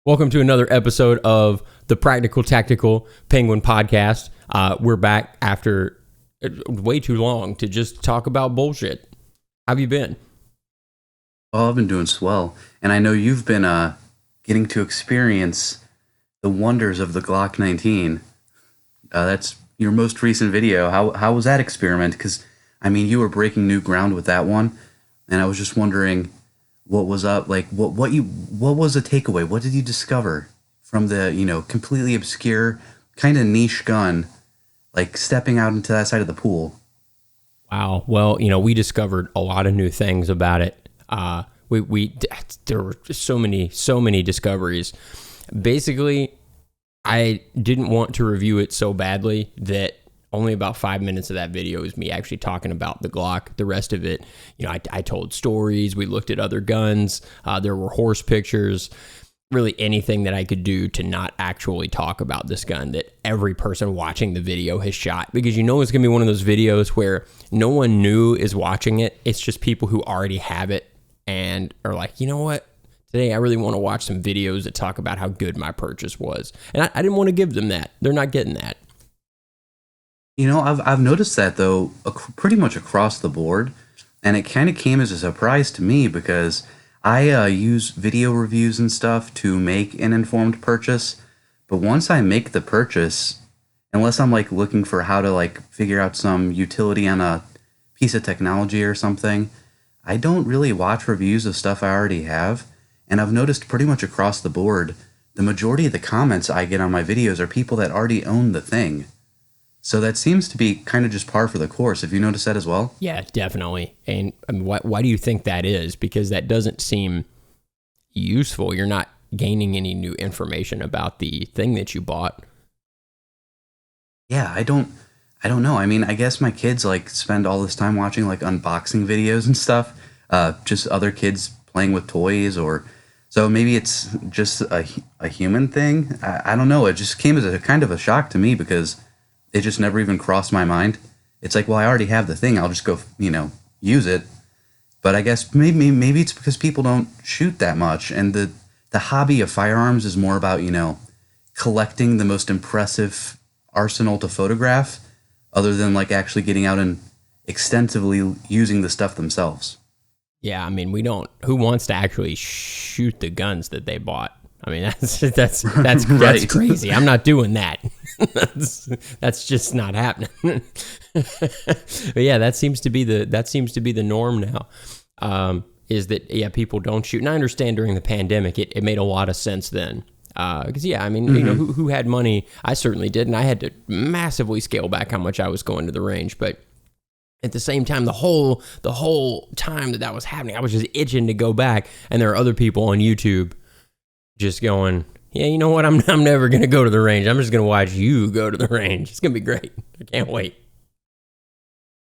Welcome to another episode of the Practical Tactical Penguin Podcast. We're back after way too long to just talk about bullshit. How have you been? Oh, I've been doing swell. And I know you've been getting to experience the wonders of the Glock 19. That's your most recent video. How was that experiment? Because, I mean, you were breaking new ground with that one. And I was just wondering what was up, like what was the takeaway? What did you discover from the, completely obscure, kind of niche gun, like stepping out into that side of the pool? Wow. Well, we discovered a lot of new things about it. There were so many discoveries. Basically, I didn't want to review it so badly that only about 5 minutes of that video is me actually talking about the Glock. The rest of it, I told stories. We looked at other guns. There were horse pictures. Really anything that I could do to not actually talk about this gun that every person watching the video has shot. Because it's going to be one of those videos where no one new is watching it. It's just people who already have it and are like, you know what? Today I really want to watch some videos that talk about how good my purchase was. And I didn't want to give them that. They're not getting that. I've noticed that, though, pretty much across the board, and it kind of came as a surprise to me because I use video reviews and stuff to make an informed purchase, but once I make the purchase, unless I'm, looking for how to, figure out some utility on a piece of technology or something, I don't really watch reviews of stuff I already have, and I've noticed pretty much across the board, the majority of the comments I get on my videos are people that already own the thing. So that seems to be kind of just par for the course. Have you noticed that as well? Yeah, definitely. And I mean, why do you think that is? Because that doesn't seem useful. You're not gaining any new information about the thing that you bought. Yeah, I don't know. I mean, I guess my kids spend all this time watching unboxing videos and stuff. Just other kids playing with toys, or so maybe it's just a human thing. I don't know. It just came as a kind of a shock to me because it just never even crossed my mind. It's like, well, I already have the thing. I'll just go, use it. But I guess maybe it's because people don't shoot that much, and the hobby of firearms is more about collecting the most impressive arsenal to photograph, other than actually getting out and extensively using the stuff themselves. Yeah, I mean, we don't. Who wants to actually shoot the guns that they bought? I mean, that's Right. crazy. I'm not doing that. that's just not happening. But yeah, that seems to be the norm now. Is that people don't shoot, and I understand during the pandemic it made a lot of sense then. Because I mean, who had money? I certainly did, and I had to massively scale back how much I was going to the range, but. At the same time, the whole time that was happening, I was just itching to go back, and there are other people on YouTube just going, yeah, you know what? I'm never going to go to the range. I'm just going to watch you go to the range. It's going to be great. I can't wait.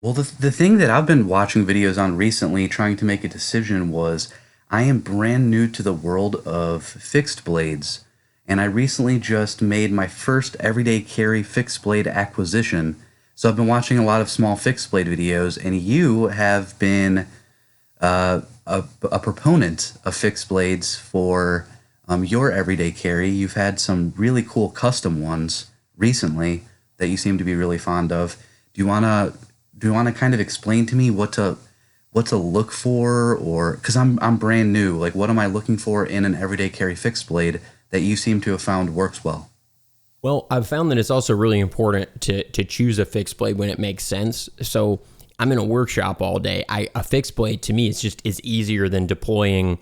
Well, the thing that I've been watching videos on recently, trying to make a decision, was I am brand new to the world of fixed blades, and I recently just made my first everyday carry fixed blade acquisition. So I've been watching a lot of small fixed blade videos, and you have been a proponent of fixed blades for your everyday carry. You've had some really cool custom ones recently that you seem to be really fond of. Do you wanna kind of explain to me what to look for, or because I'm brand new, what am I looking for in an everyday carry fixed blade that you seem to have found works well? Well, I've found that it's also really important to choose a fixed blade when it makes sense. So I'm in a workshop all day. A fixed blade to me is easier than deploying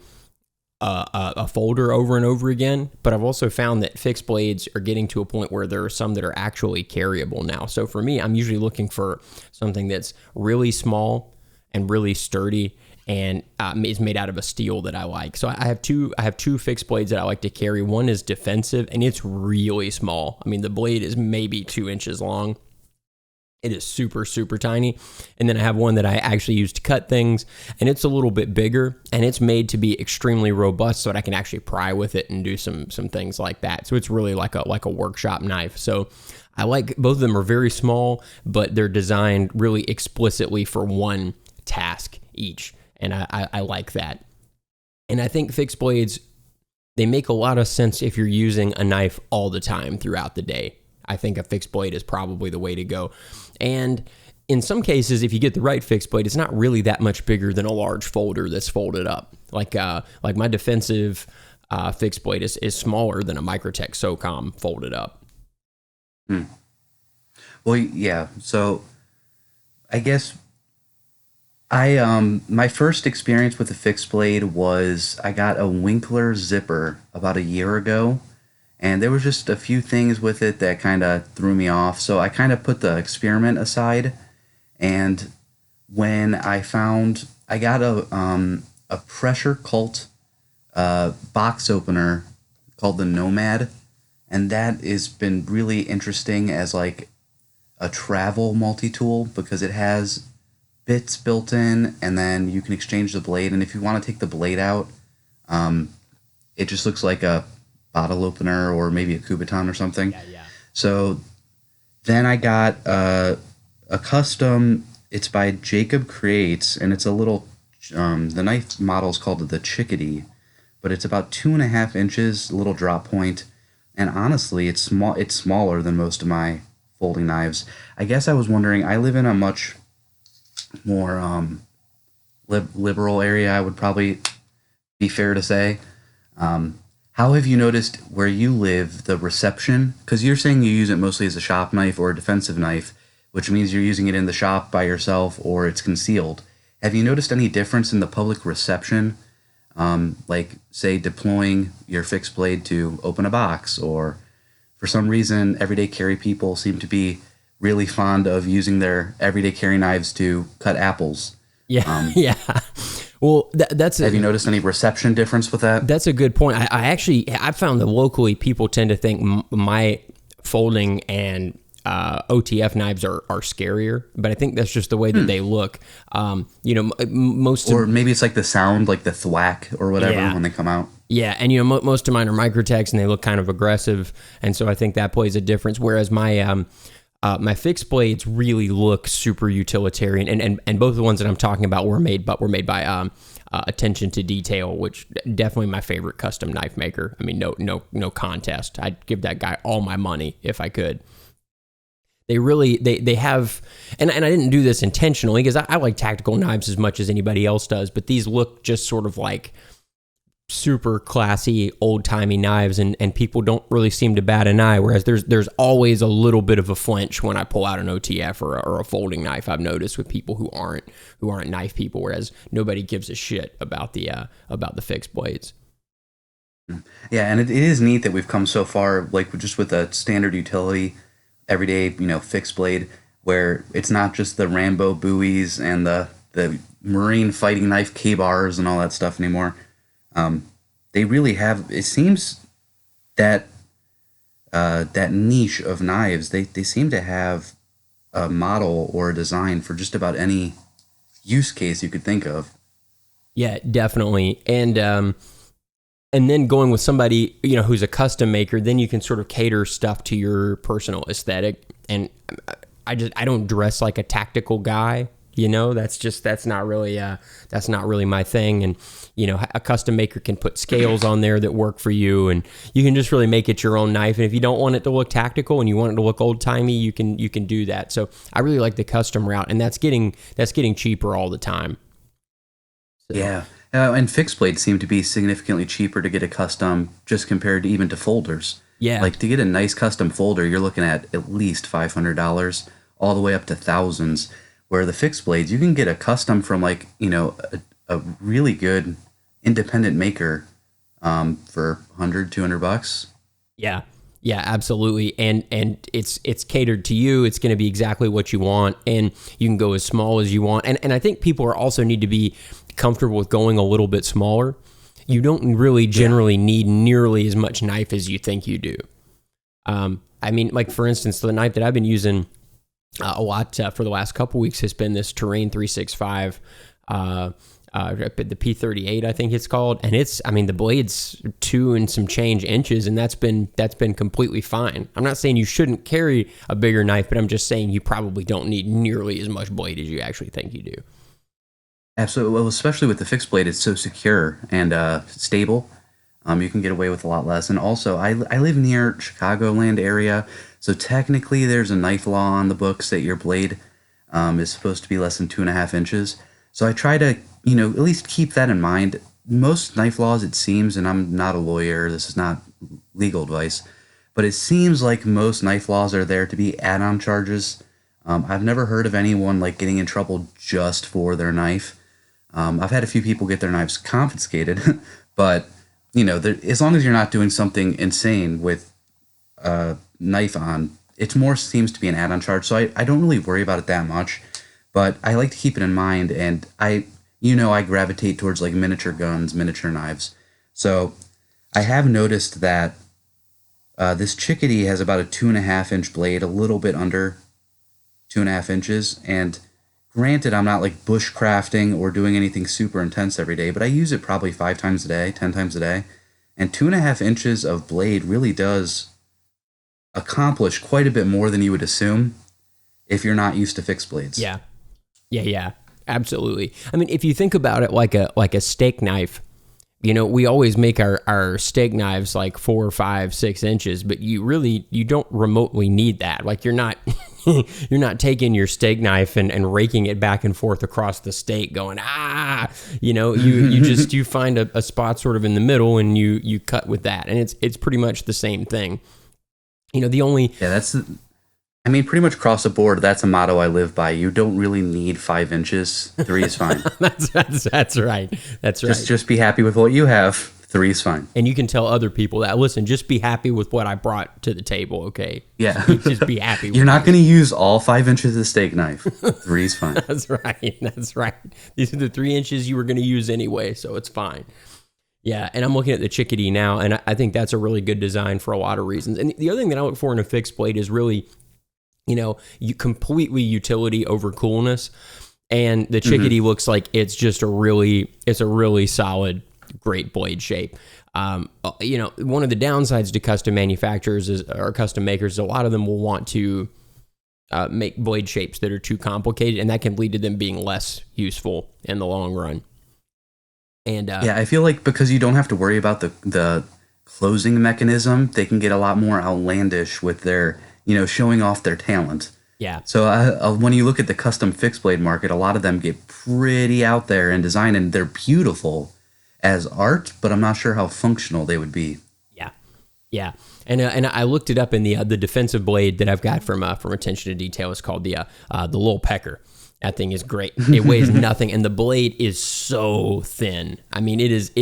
a folder over and over again. But I've also found that fixed blades are getting to a point where there are some that are actually carryable now. So for me, I'm usually looking for something that's really small and really sturdy and is made out of a steel that I like. So I have two fixed blades that I like to carry. One is defensive, and it's really small. I mean, the blade is maybe 2 inches long. It is super, super tiny. And then I have one that I actually use to cut things, and it's a little bit bigger, and it's made to be extremely robust so that I can actually pry with it and do some things like that. So it's really like a workshop knife. So I like both of them are very small, but they're designed really explicitly for one task each. And I like that. And I think fixed blades They make a lot of sense if you're using a knife all the time throughout the day. I think a fixed blade is probably the way to go. And in some cases, if you get the right fixed blade, it's not really that much bigger than a large folder that's folded up. Like my defensive fixed blade is smaller than a Microtech SOCOM folded up. Well, yeah. So I guess my first experience with a fixed blade was I got a Winkler zipper about a year ago, and there was just a few things with it that kind of threw me off. So I kind of put the experiment aside, and when I got a pressure cult box opener called the Nomad, and that has been really interesting as like a travel multi-tool because it has bits built in, and then you can exchange the blade. And if you want to take the blade out, it just looks like a bottle opener or maybe a Kubotan or something. Yeah. So then I got a custom. It's by Jacob Creates, and it's a little. The knife model is called the Chickadee, but it's about 2.5 inches, little drop point, and honestly, it's small. It's smaller than most of my folding knives. I guess I was wondering. I live in a much more liberal area, I would probably be fair to say. How have you noticed where you live the reception? Because you're saying you use it mostly as a shop knife or a defensive knife, which means you're using it in the shop by yourself or it's concealed. Have you noticed any difference in the public reception? Like, say, deploying your fixed blade to open a box, or for some reason, everyday carry people seem to be really fond of using their everyday carry knives to cut apples. Yeah, yeah. Well, have you noticed any reception difference with that? That's a good point. I found that locally people tend to think my folding and OTF knives are scarier, but I think that's just the way that they look. Or maybe it's like the sound, like the thwack or whatever when they come out. Yeah, and most of mine are Microtechs and they look kind of aggressive, and so I think that plays a difference. Whereas my my fixed blades really look super utilitarian, and both the ones that I'm talking about were made by Attention to Detail, which definitely my favorite custom knife maker. I mean, no contest. I'd give that guy all my money if I could. They really they have, and I didn't do this intentionally because I like tactical knives as much as anybody else does, but these look just sort of like super classy old-timey knives, and people don't really seem to bat an eye, whereas there's always a little bit of a flinch when I pull out an OTF or a folding knife. I've noticed with people who aren't knife people, whereas nobody gives a shit about the fixed blades. Yeah, and it is neat that we've come so far, like just with a standard utility everyday fixed blade, where it's not just the Rambo buoys and the Marine fighting knife K-bars and all that stuff anymore. They really have, it seems that that niche of knives, they seem to have a model or a design for just about any use case you could think of. Yeah, definitely. And then going with somebody, who's a custom maker, then you can sort of cater stuff to your personal aesthetic. And I don't dress like a tactical guy. That's not really my thing. And, a custom maker can put scales on there that work for you, and you can just really make it your own knife. And if you don't want it to look tactical and you want it to look old timey, you can do that. So I really like the custom route, and that's getting cheaper all the time. So. Yeah. And fixed blades seem to be significantly cheaper to get a custom just compared to even to folders. Yeah. Like to get a nice custom folder, you're looking at least $500 all the way up to thousands. Where the fixed blades, you can get a custom from like, a really good independent maker for $100, $200. Yeah. Yeah, absolutely. And it's catered to you. It's going to be exactly what you want, and you can go as small as you want. And I think people also need to be comfortable with going a little bit smaller. You don't really generally need nearly as much knife as you think you do. I mean, like for instance, the knife that I've been using a lot for the last couple weeks has been this Terrain 365, the P38, I think it's called, and the blade's 2 and some change inches, and that's been completely fine. I'm not saying you shouldn't carry a bigger knife, but I'm just saying you probably don't need nearly as much blade as you actually think you do. Absolutely. Well, especially with the fixed blade, it's so secure and stable. You can get away with a lot less. And also, I live near Chicagoland area, so technically there's a knife law on the books that your blade is supposed to be less than 2.5 inches. So I try to, at least keep that in mind. Most knife laws, it seems, and I'm not a lawyer, this is not legal advice, but it seems like most knife laws are there to be add-on charges. I've never heard of anyone like getting in trouble just for their knife. I've had a few people get their knives confiscated, but as long as you're not doing something insane with a knife on, it more seems to be an add-on charge. So I don't really worry about it that much, but I like to keep it in mind. And I gravitate towards like miniature guns, miniature knives. So I have noticed that this Chickadee has about a 2.5 inch blade, a little bit under 2.5 inches. And granted, I'm not like bushcrafting or doing anything super intense every day, but I use it probably 5 times a day, 10 times a day. And 2.5 inches of blade really does accomplish quite a bit more than you would assume if you're not used to fixed blades. Yeah, absolutely. I mean, if you think about it like a steak knife, we always make our steak knives like 4, 5, 6 inches, but you don't remotely need that. Like you're not you're not taking your steak knife and raking it back and forth across the steak going, you find a spot sort of in the middle and you cut with that. And it's pretty much the same thing. The only... Yeah, pretty much across the board, that's a motto I live by. You don't really need 5 inches. 3 is fine. That's right. Just be happy with what you have. 3 is fine. And you can tell other people that, listen, just be happy with what I brought to the table, okay? Yeah. Just be happy with You're not going to use all 5 inches of the steak knife. 3 is fine. That's right. These are the 3 inches you were going to use anyway, so it's fine. Yeah, and I'm looking at the Chickadee now, and I think that's a really good design for a lot of reasons. And the other thing that I look for in a fixed blade is really... you completely utility over coolness, and the Chickadee looks like it's a really solid, great blade shape. One of the downsides to custom manufacturers or custom makers is a lot of them will want to make blade shapes that are too complicated, and that can lead to them being less useful in the long run. And I feel like because you don't have to worry about the closing mechanism, they can get a lot more outlandish with their showing off their talent. Yeah. So when you look at the custom fixed blade market, a lot of them get pretty out there in design, and they're beautiful as art, but I'm not sure how functional they would be. Yeah. And I looked it up in the defensive blade that I've got from Attention to Detail. It's called the Little Pecker. That thing is great. It weighs nothing, and the blade is so thin. I mean,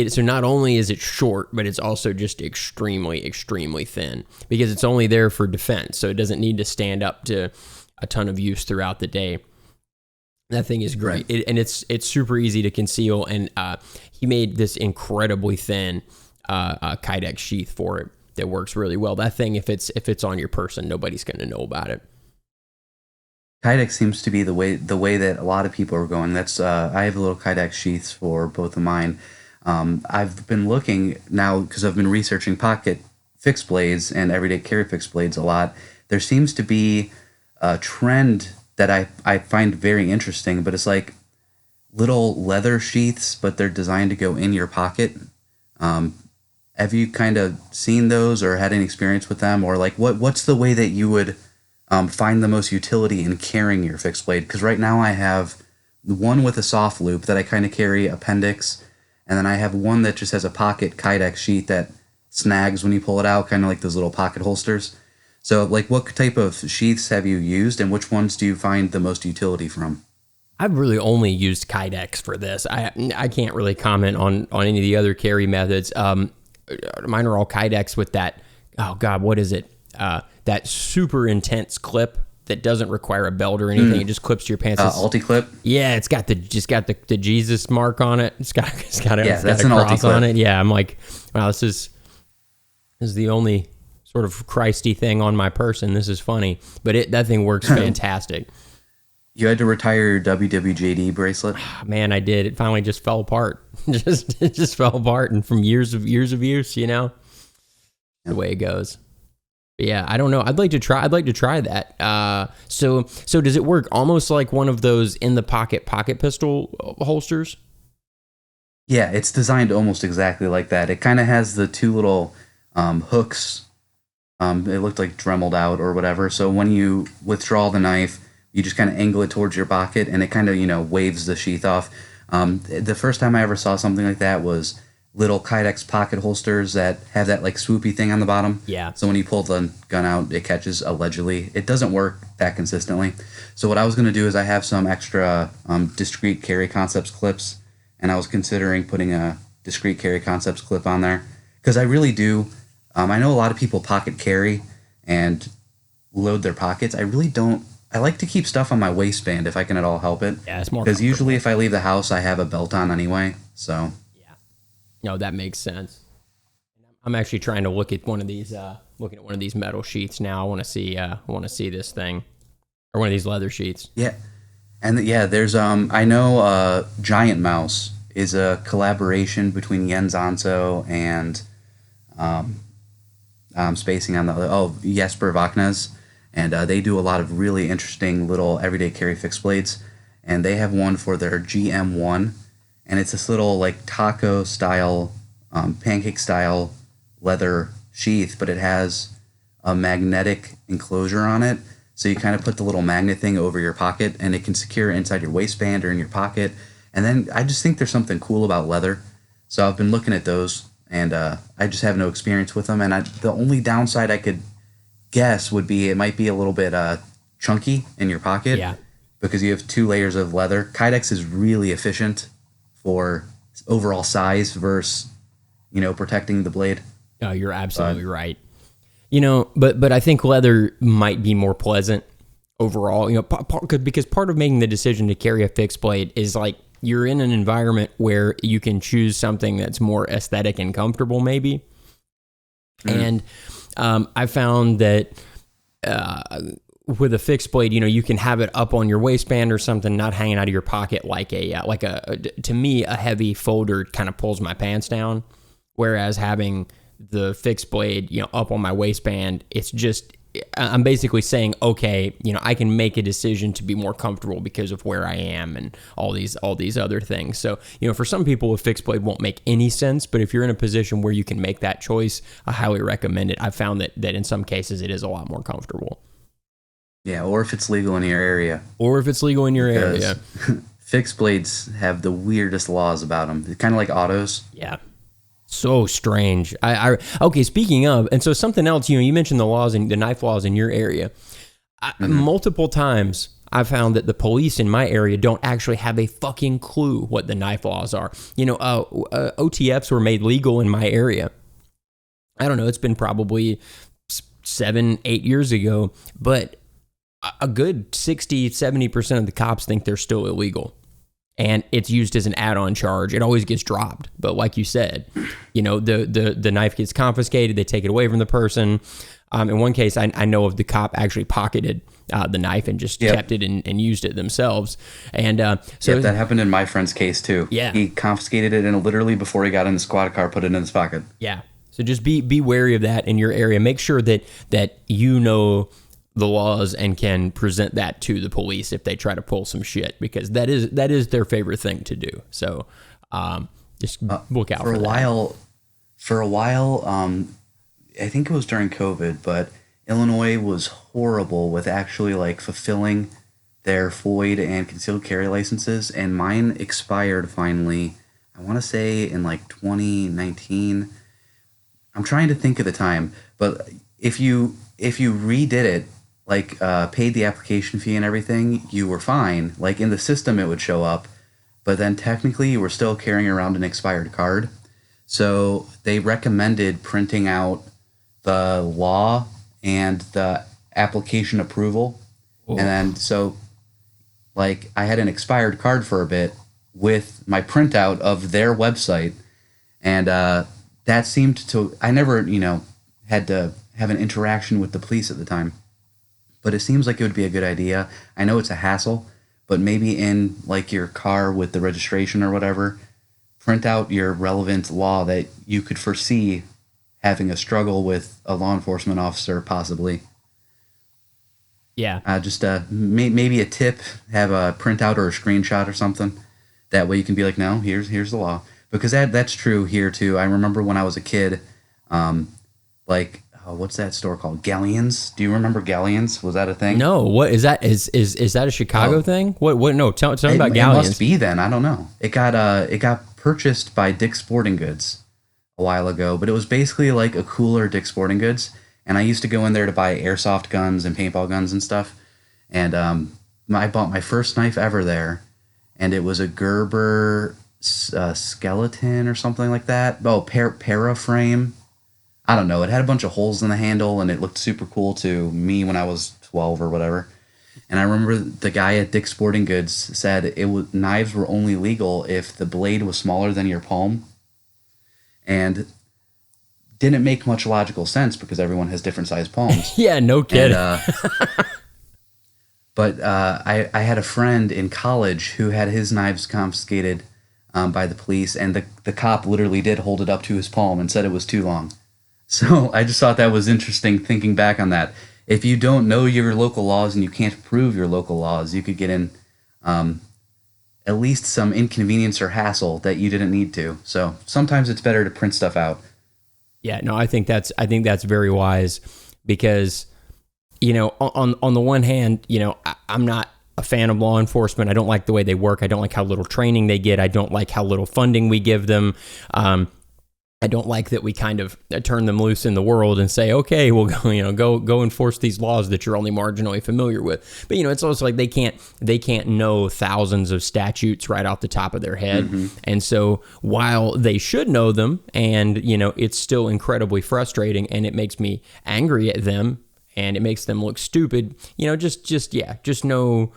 so not only is it short, but it's also just extremely, extremely thin because it's only there for defense, so it doesn't need to stand up to a ton of use throughout the day. That thing is great, right. And it's super easy to conceal, and he made this incredibly thin Kydex sheath for it that works really well. That thing, if it's on your person, nobody's going to know about it. Kydex seems to be the way that a lot of people are going. That's I have a little Kydex sheaths for both of mine. I've been looking now because I've been researching pocket fixed blades and everyday carry fixed blades a lot. There seems to be a trend that I find very interesting, but it's like little leather sheaths, but they're designed to go in your pocket. Have you kind of seen those or had any experience with them, or like what's the way that you would find the most utility in carrying your fixed blade? Because right now I have one with a soft loop that I kind of carry appendix, and then I have one that just has a pocket Kydex sheath that snags when you pull it out, kind of like those little pocket holsters. So like what type of sheaths have you used, and which ones do you find the most utility from? I've really only used Kydex for this. I can't really comment on any of the other carry methods. Mine are all Kydex with that, oh God, what is it? That super intense clip that doesn't require a belt or anything. It just clips to your pants. Ulti-clip? Yeah, it's got the Jesus mark on it. It's got that's a an cross Ulti-clip on it. Yeah, I'm like, wow, this is the only sort of Christy thing on my person. This is funny, but that thing works fantastic. You had to retire your WWJD bracelet? Man, I did. It finally just fell apart. It just fell apart, and from years of use, the way it goes. Yeah, I don't know. I'd like to try that. So does it work almost like one of those in the pocket pistol holsters? Yeah, it's designed almost exactly like that. It kind of has the two little hooks. It looked like dremeled out or whatever. So when you withdraw the knife, you just kind of angle it towards your pocket, and it kind of waves the sheath off. The first time I ever saw something like that was little Kydex pocket holsters that have that like swoopy thing on the bottom. Yeah. So when you pull the gun out, it catches allegedly. It doesn't work that consistently. So what I was gonna do is I have some extra discrete carry concepts clips, and I was considering putting a discrete carry concepts clip on there because I really do. I know a lot of people pocket carry and load their pockets. I really don't. I like to keep stuff on my waistband if I can at all help it. Yeah, it's more Because usually comfortable. if I leave the house, I have a belt on anyway. So Yeah. No, that makes sense. I'm actually trying to look at one of these, looking at one of these metal sheets now. I want to see this thing, or one of these leather sheets. yeah, and yeah, there's I know Giant Mouse is a collaboration between Jens Anso and I'm spacing on the other. Oh, Jesper Vaknes, and they do a lot of really interesting little everyday carry fixed blades, and they have one for their GM1, and it's this little like taco style, pancake style leather sheath, but it has a magnetic enclosure on it. So you kind of put the little magnet thing over your pocket, and it can secure inside your waistband or in your pocket. And then I just think there's something cool about leather. So I've been looking at those, and I just have no experience with them. And the only downside I could guess would be it might be a little bit chunky in your pocket Yeah. because you have two layers of leather. Kydex is really efficient for overall size versus protecting the blade. Oh, you're But absolutely right. But I think leather might be more pleasant overall. Because part of making the decision to carry a fixed blade is like you're in an environment where you can choose something that's more aesthetic and comfortable, maybe. And I found that with a fixed blade, you can have it up on your waistband or something, not hanging out of your pocket like to me, a heavy folder kind of pulls my pants down. Whereas having the fixed blade, up on my waistband, I'm basically saying, okay, I can make a decision to be more comfortable because of where I am and all these other things. So, for some people, a fixed blade won't make any sense, but if you're in a position where you can make that choice, I highly recommend it. I've found that in some cases it is a lot more comfortable. yeah, or if it's legal in your area, Or if it's legal in your because area. fixed blades have the weirdest laws about them. Kind of like autos. Yeah. So strange. Okay, speaking of, and so something else, you mentioned the laws and the knife laws in your area. Multiple times I've found that the police in my area don't actually have a fucking clue what the knife laws are. OTFs were made legal in my area. I don't know, it's been probably 7-8 years ago, but a good 60-70% of the cops think they're still illegal. And it's used as an add-on charge. It always gets dropped. But like you said, the knife gets confiscated. They take it away from the person. In one case, I know of the cop actually pocketed the knife and just kept it and used it themselves. And so that happened in my friend's case too. Yeah. He confiscated it and literally before he got in the squad car, put it in his pocket. yeah. So just be wary of that in your area. Make sure that the laws and can present that to the police if they try to pull some shit, because that is their favorite thing to do. So just look out for that. For a while, I think it was during COVID, but Illinois was horrible with actually like fulfilling their FOID and concealed carry licenses, and mine expired finally. I want to say in like 2019. I'm trying to think of the time, but if you redid it, like paid the application fee and everything, you were fine. Like in the system, it would show up, but then technically you were still carrying around an expired card. So they recommended printing out the law and the application approval, and then so like I had an expired card for a bit with my printout of their website, and that seemed to I never had to have an interaction with the police at the time. But it seems like it would be a good idea. I know it's a hassle, but maybe in like your car with the registration or whatever, print out your relevant law that you could foresee having a struggle with a law enforcement officer, possibly. Yeah. Just maybe a tip, have a printout or a screenshot or something. That way you can be like, no, here's the law. because that's true here too. I remember when I was a kid, um, like what's that store called? Galleons. Do you remember Galleons? Was that a thing? No, what is that? Is that a Chicago Oh, thing? What? No, tell me about it must galleons. be then. I don't know. It got purchased by Dick's Sporting Goods a while ago, but it was basically like a cooler Dick's Sporting Goods. And I used to go in there to buy airsoft guns and paintball guns and stuff. And I bought my first knife ever there, and it was a Gerber skeleton or something like that. Oh, paraframe. I don't know. It had a bunch of holes in the handle, and it looked super cool to me when I was 12 or whatever. And I remember the guy at Dick's Sporting Goods said knives were only legal if the blade was smaller than your palm, and didn't make much logical sense because everyone has different sized palms. Yeah, no kidding. I had a friend in college who had his knives confiscated by the police, and the cop literally did hold it up to his palm and said it was too long. So I just thought that was interesting thinking back on that. If you don't know your local laws and you can't prove your local laws, you could get in at least some inconvenience or hassle that you didn't need to. So sometimes it's better to print stuff out. Yeah, no, I think that's very wise because, you know, on the one hand, you know, I'm not a fan of law enforcement. I don't like the way they work. I don't like how little training they get. I don't like how little funding we give them. I don't like that we kind of turn them loose in the world and say, okay, we'll go, you know, go enforce these laws that you're only marginally familiar with. But, you know, it's also like they can't know thousands of statutes right off the top of their head. Mm-hmm. And so while they should know them, and, you know, it's still incredibly frustrating and it makes me angry at them and it makes them look stupid, you know, just know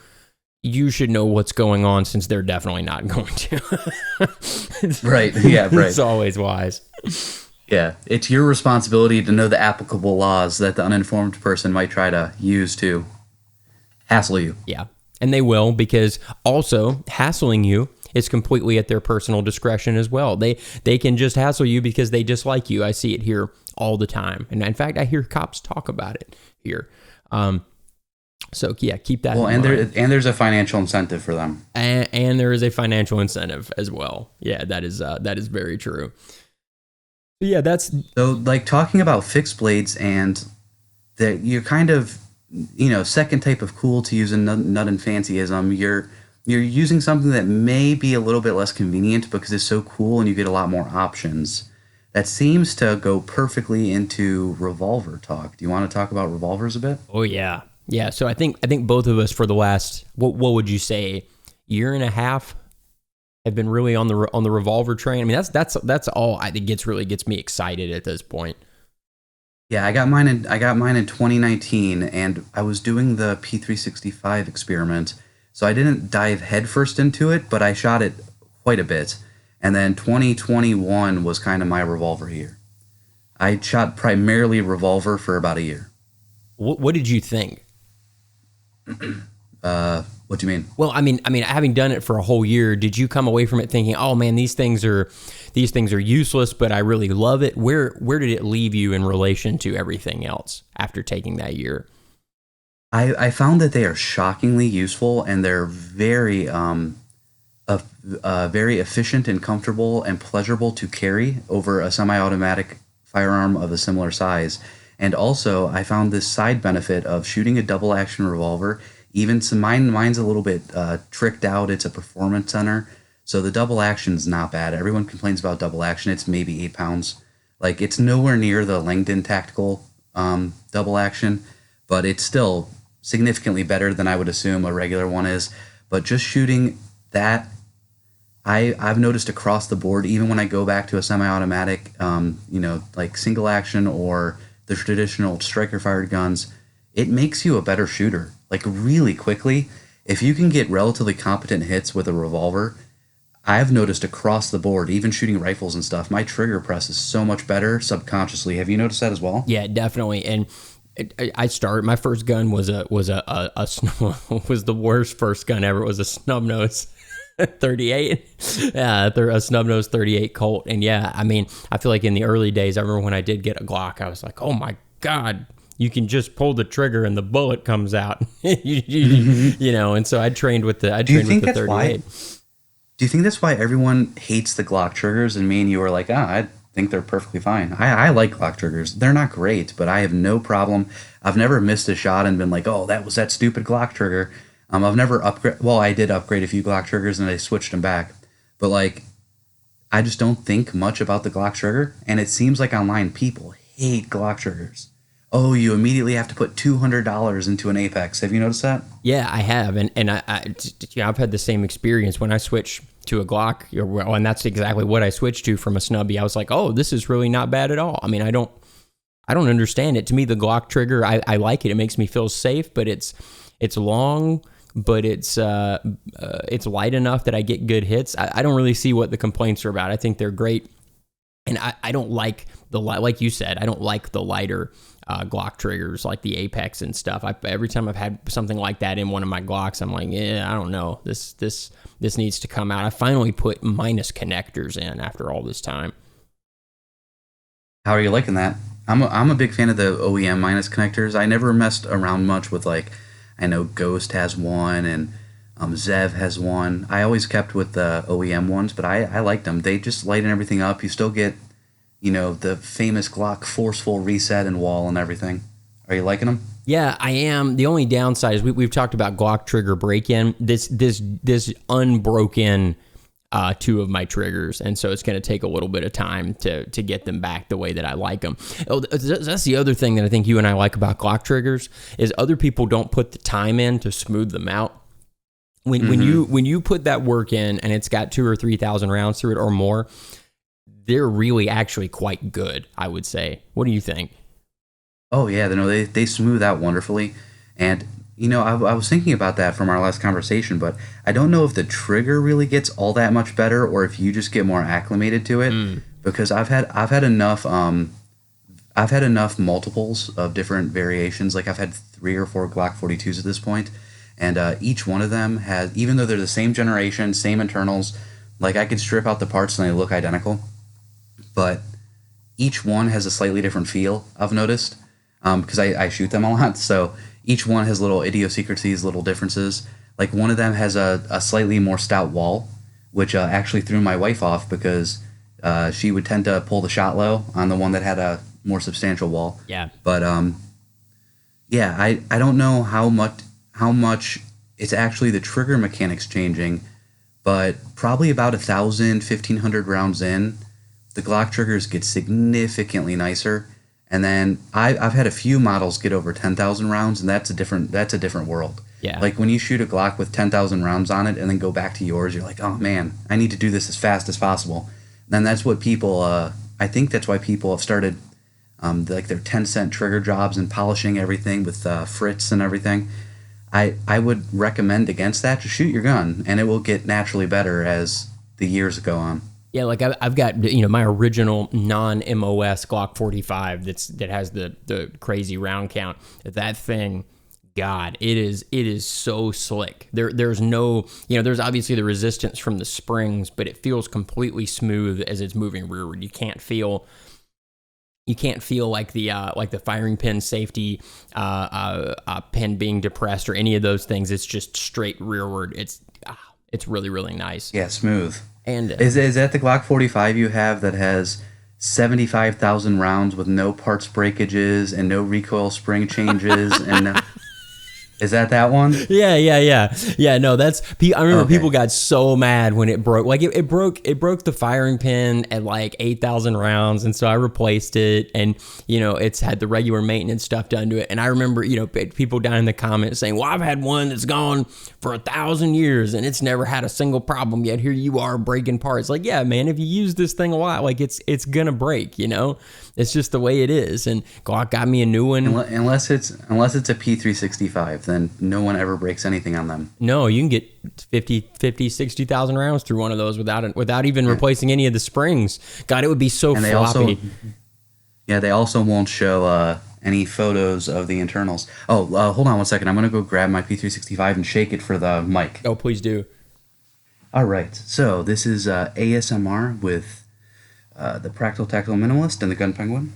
you should know what's going on since they're definitely not going to. Right. Yeah, right. It's always wise. Yeah, it's your responsibility to know the applicable laws that the uninformed person might try to use to hassle you. Yeah, and they will, because also hassling you is completely at their personal discretion as well. They can just hassle you because they dislike you. I see it here all the time. And in fact, I hear cops talk about it here. So yeah, keep that in mind. There's a financial incentive for them. And there is a financial incentive as well. Yeah, that is very true. Yeah, that's so like talking about fixed blades, and that you're kind of, you know, second type of cool, to use a nut and fancyism. You're using something that may be a little bit less convenient because it's so cool and you get a lot more options. That seems to go perfectly into revolver talk. Do you want to talk about revolvers a bit? Oh yeah. Yeah, so I think both of us for the last, what would you say, year and a half have been really on the revolver train. I mean, that's all I think gets me excited at this point. Yeah, I got mine in 2019, and I was doing the P365 experiment, so I didn't dive headfirst into it, but I shot it quite a bit. And then 2021 was kind of my revolver year. I shot primarily revolver for about a year. What did you think? What do you mean? Well, I mean, having done it for a whole year, did you come away from it thinking, "Oh man, these things are useless, but I really love it"? Where did it leave you in relation to everything else after taking that year? I found that they are shockingly useful, and they're very very efficient and comfortable and pleasurable to carry over a semi-automatic firearm of a similar size. And also, I found this side benefit of shooting a double action revolver. Even so, mine's a little bit tricked out. It's a performance center, so the double action's not bad. Everyone complains about double action. It's maybe 8 pounds. Like, it's nowhere near the Langdon tactical double action, but it's still significantly better than I would assume a regular one is. But just shooting that, I've noticed across the board, even when I go back to a semi-automatic, like single action or the traditional striker-fired guns, it makes you a better shooter. Like, really quickly, if you can get relatively competent hits with a revolver, I've noticed across the board, even shooting rifles and stuff, my trigger press is so much better subconsciously. Have you noticed that as well? Yeah, definitely. And my first gun was the worst first gun ever. It was a snub nose 38, a snub nose 38 Colt. And yeah, I mean, I feel like in the early days, I remember when I did get a Glock, I was like, oh my God, you can just pull the trigger and the bullet comes out. You know, and so I trained with the 38. Do you think that's why everyone hates the Glock triggers, and me and you are like, ah, I think they're perfectly fine. I like Glock triggers. They're not great, but I have no problem. I've never missed a shot and been like, oh, that was that stupid Glock trigger. I've never upgrade. Well, I did upgrade a few Glock triggers and I switched them back, but like, I just don't think much about the Glock trigger, and it seems like online people hate Glock triggers. Oh, you immediately have to put $200 into an Apex. Have you noticed that? Yeah, I have, and I've had the same experience when I switched to a Glock, and that's exactly what I switched to from a snubby. I was like, oh, this is really not bad at all. I mean, I don't understand it. To me, the Glock trigger, I like it. It makes me feel safe, but it's long, but it's light enough that I get good hits. I don't really see what the complaints are about. I think they're great, and I don't like like you said, I don't like the lighter Glock triggers like the Apex and stuff. Every time I've had something like that in one of my Glocks, I'm like, yeah, I don't know. This needs to come out. I finally put minus connectors in after all this time. How are you liking that? I'm a big fan of the OEM minus connectors. I never messed around much with like, I know Ghost has one and Zev has one. I always kept with the OEM ones, but I liked them. They just lighten everything up. You still get, the famous Glock forceful reset and wall and everything. Are you liking them? Yeah, I am. The only downside is we've talked about Glock trigger break-in. This unbroken two of my triggers, and so it's going to take a little bit of time to get them back the way that I like them. Oh, that's the other thing that I think you and I like about Glock triggers is other people don't put the time in to smooth them out. When you put that work in and it's got 2,000 or 3,000 rounds through it or more, they're really actually quite good, I would say. What do you think? Oh yeah, they smooth out wonderfully, and I was thinking about that from our last conversation, but I don't know if the trigger really gets all that much better, or if you just get more acclimated to it. Because I've had enough multiples of different variations. Like I've had 3 or 4 Glock 42s at this point, and each one of them has, even though they're the same generation, same internals, like I could strip out the parts and they look identical, but each one has a slightly different feel. I've noticed because I shoot them a lot, so each one has little idiosyncrasies, little differences. Like one of them has a slightly more stout wall, which actually threw my wife off because she would tend to pull the shot low on the one that had a more substantial wall. Yeah. But yeah, I don't know how much it's actually the trigger mechanics changing, but probably about 1,000, 1,500 rounds in, the Glock triggers get significantly nicer. And then I've had a few models get over 10,000 rounds, and that's a different world. Yeah. Like when you shoot a Glock with 10,000 rounds on it and then go back to yours, you're like, oh man, I need to do this as fast as possible. And then that's what people, I think that's why people have started like their 10-cent trigger jobs and polishing everything with Fritz and everything. I would recommend against that. Just shoot your gun, and it will get naturally better as the years go on. Yeah, like I've got my original non-MOS Glock 45 that has the crazy round count. That thing, God, it is so slick. There's no there's obviously the resistance from the springs, but it feels completely smooth as it's moving rearward. You can't feel like the firing pin safety pin being depressed or any of those things. It's just straight rearward. It's really, really nice. Yeah, smooth. And is that the Glock 45 you have that has 75,000 rounds with no parts breakages and no recoil spring changes and is that one? Yeah. No, that's. I remember people got so mad when it broke. Like it broke the firing pin at like 8,000 rounds, and so I replaced it. And it's had the regular maintenance stuff done to it. And I remember people down in the comments saying, "Well, I've had one that's gone for 1,000 years and it's never had a single problem yet. Here you are breaking parts." Like, yeah, man, if you use this thing a lot, like it's gonna break. It's just the way it is. And Glock got me a new one. Unless it's a P365, then no one ever breaks anything on them. No, you can get 50, 60,000 rounds through one of those without even replacing any of the springs. God, it would be so floppy. They also won't show any photos of the internals. Oh, hold on one second. I'm going to go grab my P365 and shake it for the mic. Oh, please do. All right. So this is ASMR with the Practical Tactical Minimalist and the Gun Penguin.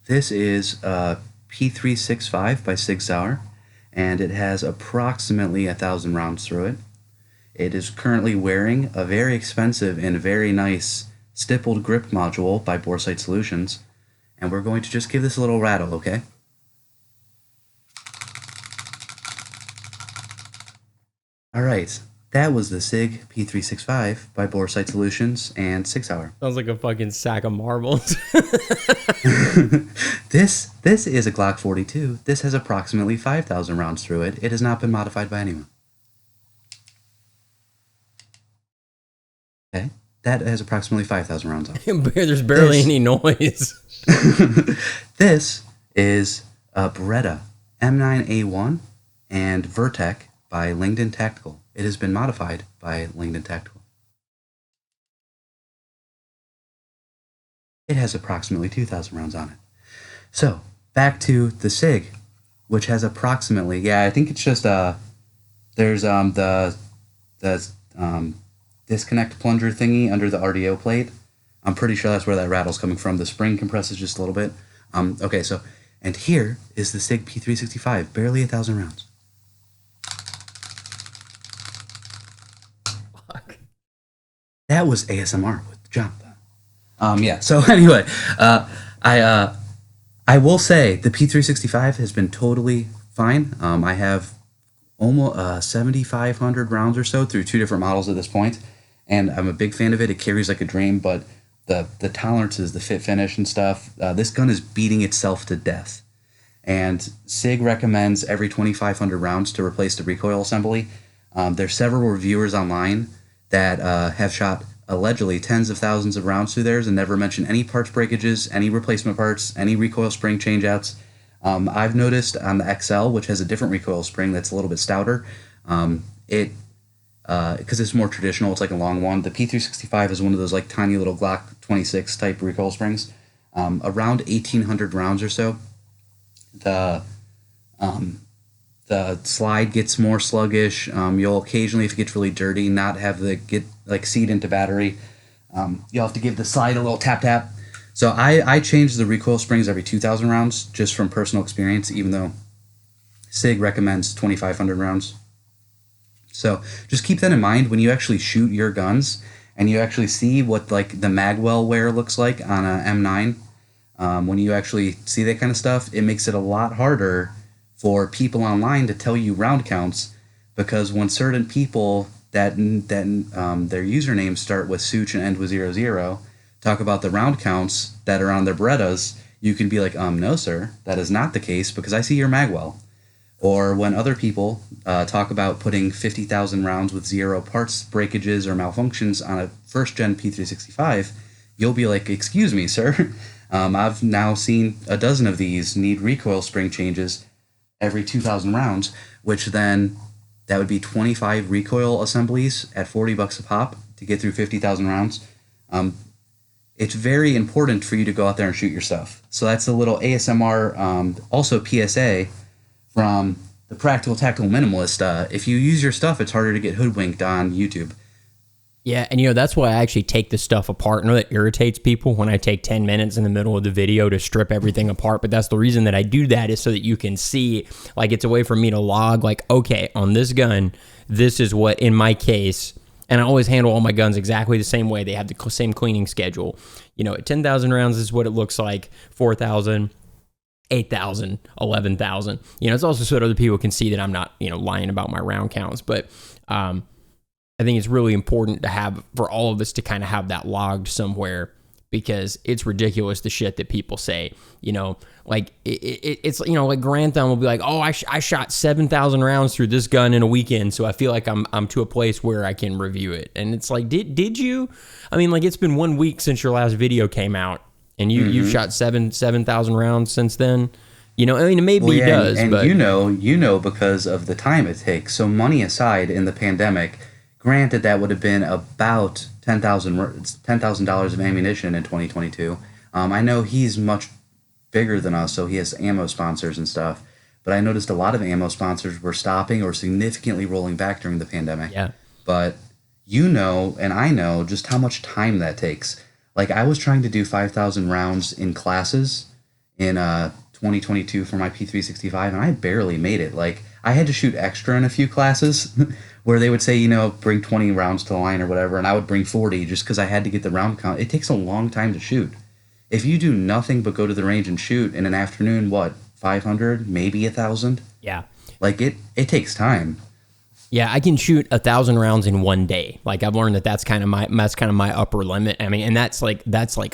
This is P365 by Sig Sauer, and it has approximately 1,000 rounds through it. It is currently wearing a very expensive and very nice stippled grip module by Boresight Solutions. And we're going to just give this a little rattle, okay? All right, that was the SIG P365 by Boresight Solutions and 6 Hour. Sounds like a fucking sack of marbles. This is a Glock 42. This has approximately 5,000 rounds through it. It has not been modified by anyone. Okay, that has approximately 5,000 rounds on it. There's barely any noise. This is a Beretta M9A1 and Vertec by Langdon Tactical. It has been modified by Langdon Tactical. It has approximately 2,000 rounds on it. So, back to the SIG, which has approximately, I think it's just, there's the disconnect plunger thingy under the RDO plate. I'm pretty sure that's where that rattle's coming from. The spring compresses just a little bit. Okay, so, and here is the SIG P365, barely 1,000 rounds. Fuck. That was ASMR with Jonathan. So anyway, I will say the P365 has been totally fine. I have almost 7,500 rounds or so through 2 different models at this point, and I'm a big fan of it. It carries like a dream, but the tolerances, the fit finish and stuff, this gun is beating itself to death. And SIG recommends every 2,500 rounds to replace the recoil assembly. There's several reviewers online that have shot allegedly tens of thousands of rounds through theirs and never mentioned any parts breakages, any replacement parts, any recoil spring changeouts. I've noticed on the XL, which has a different recoil spring that's a little bit stouter, because it's more traditional, it's like a long one. The P365 is one of those like tiny little Glock 26 type recoil springs. Around 1,800 rounds or so, the slide gets more sluggish. You'll occasionally, if it gets really dirty, not have the seed into battery. You'll have to give the slide a little tap tap. So I change the recoil springs every 2,000 rounds just from personal experience, even though SIG recommends 2,500 rounds. So just keep that in mind when you actually shoot your guns and you actually see what like the magwell wear looks like on a M9. When you actually see that kind of stuff, it makes it a lot harder for people online to tell you round counts, because when certain people that their usernames start with Such and end with 00 talk about the round counts that are on their Berettas, you can be like, no, sir, that is not the case because I see your magwell. Or when other people talk about putting 50,000 rounds with 0 parts breakages or malfunctions on a first-gen P365, you'll be like, excuse me, sir. I've now seen a dozen of these need recoil spring changes every 2,000 rounds, which then that would be 25 recoil assemblies at $40 a pop to get through 50,000 rounds. It's very important for you to go out there and shoot your stuff. So that's a little ASMR, also PSA from the Practical Tactical Minimalist. If you use your stuff, it's harder to get hoodwinked on YouTube. Yeah, and that's why I actually take this stuff apart. I know that irritates people when I take 10 minutes in the middle of the video to strip everything apart, but that's the reason that I do that, is so that you can see, like, it's a way for me to log, like, okay, on this gun, this is what, in my case, and I always handle all my guns exactly the same way. They have the same cleaning schedule. At 10,000 rounds, this is what it looks like. 4,000, 8,000, 11,000. It's also so that other people can see that I'm not, lying about my round counts, but, I think it's really important to have, for all of us to kind of have that logged somewhere, because it's ridiculous the shit that people say, like it's, like Grantham will be like, oh, I shot 7,000 rounds through this gun in a weekend. So I feel like I'm to a place where I can review it. And it's like, did you, I mean, like, it's been 1 week since your last video came out and you've shot 7,000 rounds since then. I mean, maybe he does, and but because of the time it takes. So money aside, in the pandemic, granted, that would have been about $10,000 of ammunition in 2022. I know he's much bigger than us, so he has ammo sponsors and stuff. But I noticed a lot of ammo sponsors were stopping or significantly rolling back during the pandemic. Yeah. But and I know just how much time that takes. Like, I was trying to do 5,000 rounds in classes in 2022 for my P365, and I barely made it. Like, I had to shoot extra in a few classes where they would say, bring 20 rounds to the line or whatever, and I would bring 40 just because I had to get the round count. It takes a long time to shoot. If you do nothing but go to the range and shoot in an afternoon, 500, maybe 1,000? Yeah. Like, it takes time. Yeah, I can shoot 1,000 rounds in one day. Like, I've learned that's kind of my upper limit. I mean, and that's like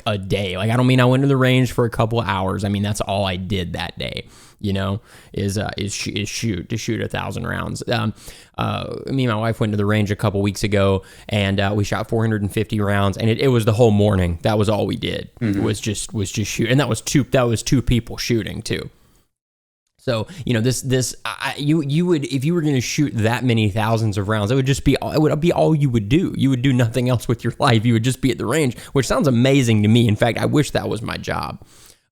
a day. Like, I don't mean I went to the range for a couple of hours. I mean, that's all I did that day. Is shoot 1,000 rounds. Me and my wife went to the range a couple weeks ago, and we shot 450 rounds, and it was the whole morning. That was all we did. Was just shoot, and that was two people shooting too. So, you would, if you were going to shoot that many thousands of rounds, it would be all you would do. You would do nothing else with your life. You would just be at the range, which sounds amazing to me. In fact, I wish that was my job.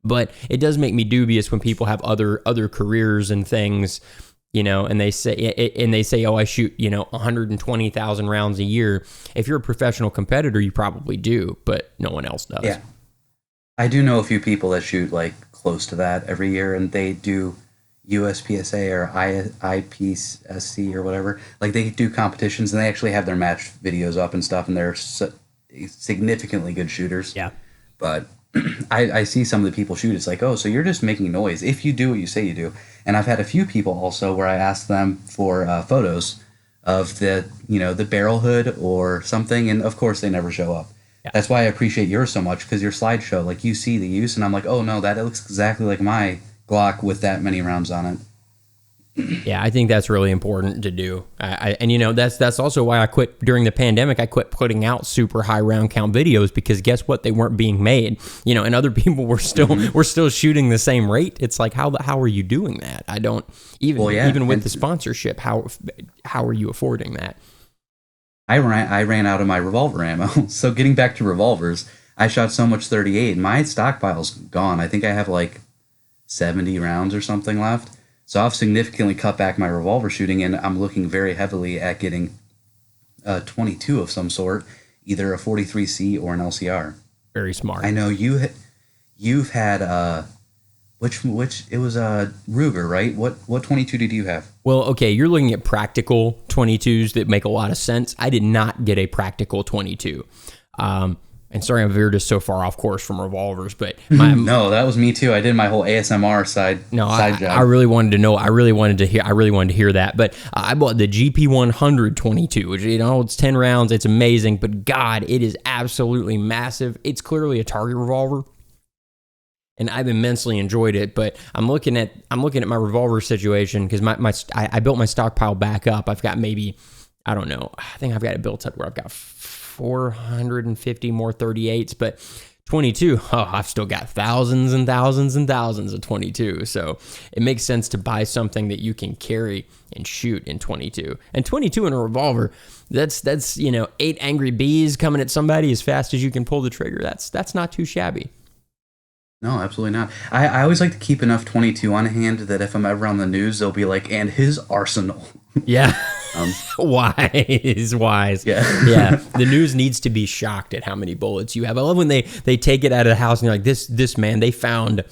But it does make me dubious when people have other careers and things, and they say, oh, I shoot, 120,000 rounds a year. If you're a professional competitor, you probably do, but no one else does. Yeah. I do know a few people that shoot like close to that every year, and they do USPSA or IPSC or whatever. Like, they do competitions, and they actually have their match videos up and stuff, and they're significantly good shooters. Yeah. But I see some of the people shoot. It's like, oh, so you're just making noise if you do what you say you do. And I've had a few people also where I asked them for photos of the barrel hood or something, and of course they never show up. Yeah. That's why I appreciate yours so much, because your slideshow, like, you see the use, and I'm like, oh no, that looks exactly like my Glock with that many rounds on it. Yeah, I think that's really important to do. That's also why I quit during the pandemic. I quit putting out super high round count videos, because guess what? They weren't being made. And other people were still shooting the same rate. It's like, how are you doing that? I don't even with the sponsorship. How are you affording that? I ran out of my revolver ammo. So getting back to revolvers, I shot so much 38. My stockpile's gone. I think I have like 70 rounds or something left. So I've significantly cut back my revolver shooting, and I'm looking very heavily at getting a 22 of some sort, either a 43C or an LCR. Very smart. I know you've had which it was a Ruger, right? What 22 did you have? Well, okay, you're looking at practical 22s that make a lot of sense. I did not get a practical 22. And sorry, I veered us so far off course from revolvers, but no, that was me too. I did my whole ASMR side job. I really wanted to know. I really wanted to hear that. But I bought the GP100 22, which it's 10 rounds. It's amazing, but God, it is absolutely massive. It's clearly a target revolver, and I've immensely enjoyed it. But I'm looking at my revolver situation, because I built my stockpile back up. I've got maybe, I don't know, I think I've got it built up where I've got 450 more 38s, but 22, I've still got thousands and thousands and thousands of 22. So it makes sense to buy something that you can carry and shoot in 22. And 22 in a revolver, that's 8 angry bees coming at somebody as fast as you can pull the trigger. That's not too shabby. No, absolutely not. I always like to keep enough 22 on hand that if I'm ever on the news, they'll be like, and his arsenal. Yeah. Wise. Yeah. The news needs to be shocked at how many bullets you have. I love when they take it out of the house and you're like, this man, they found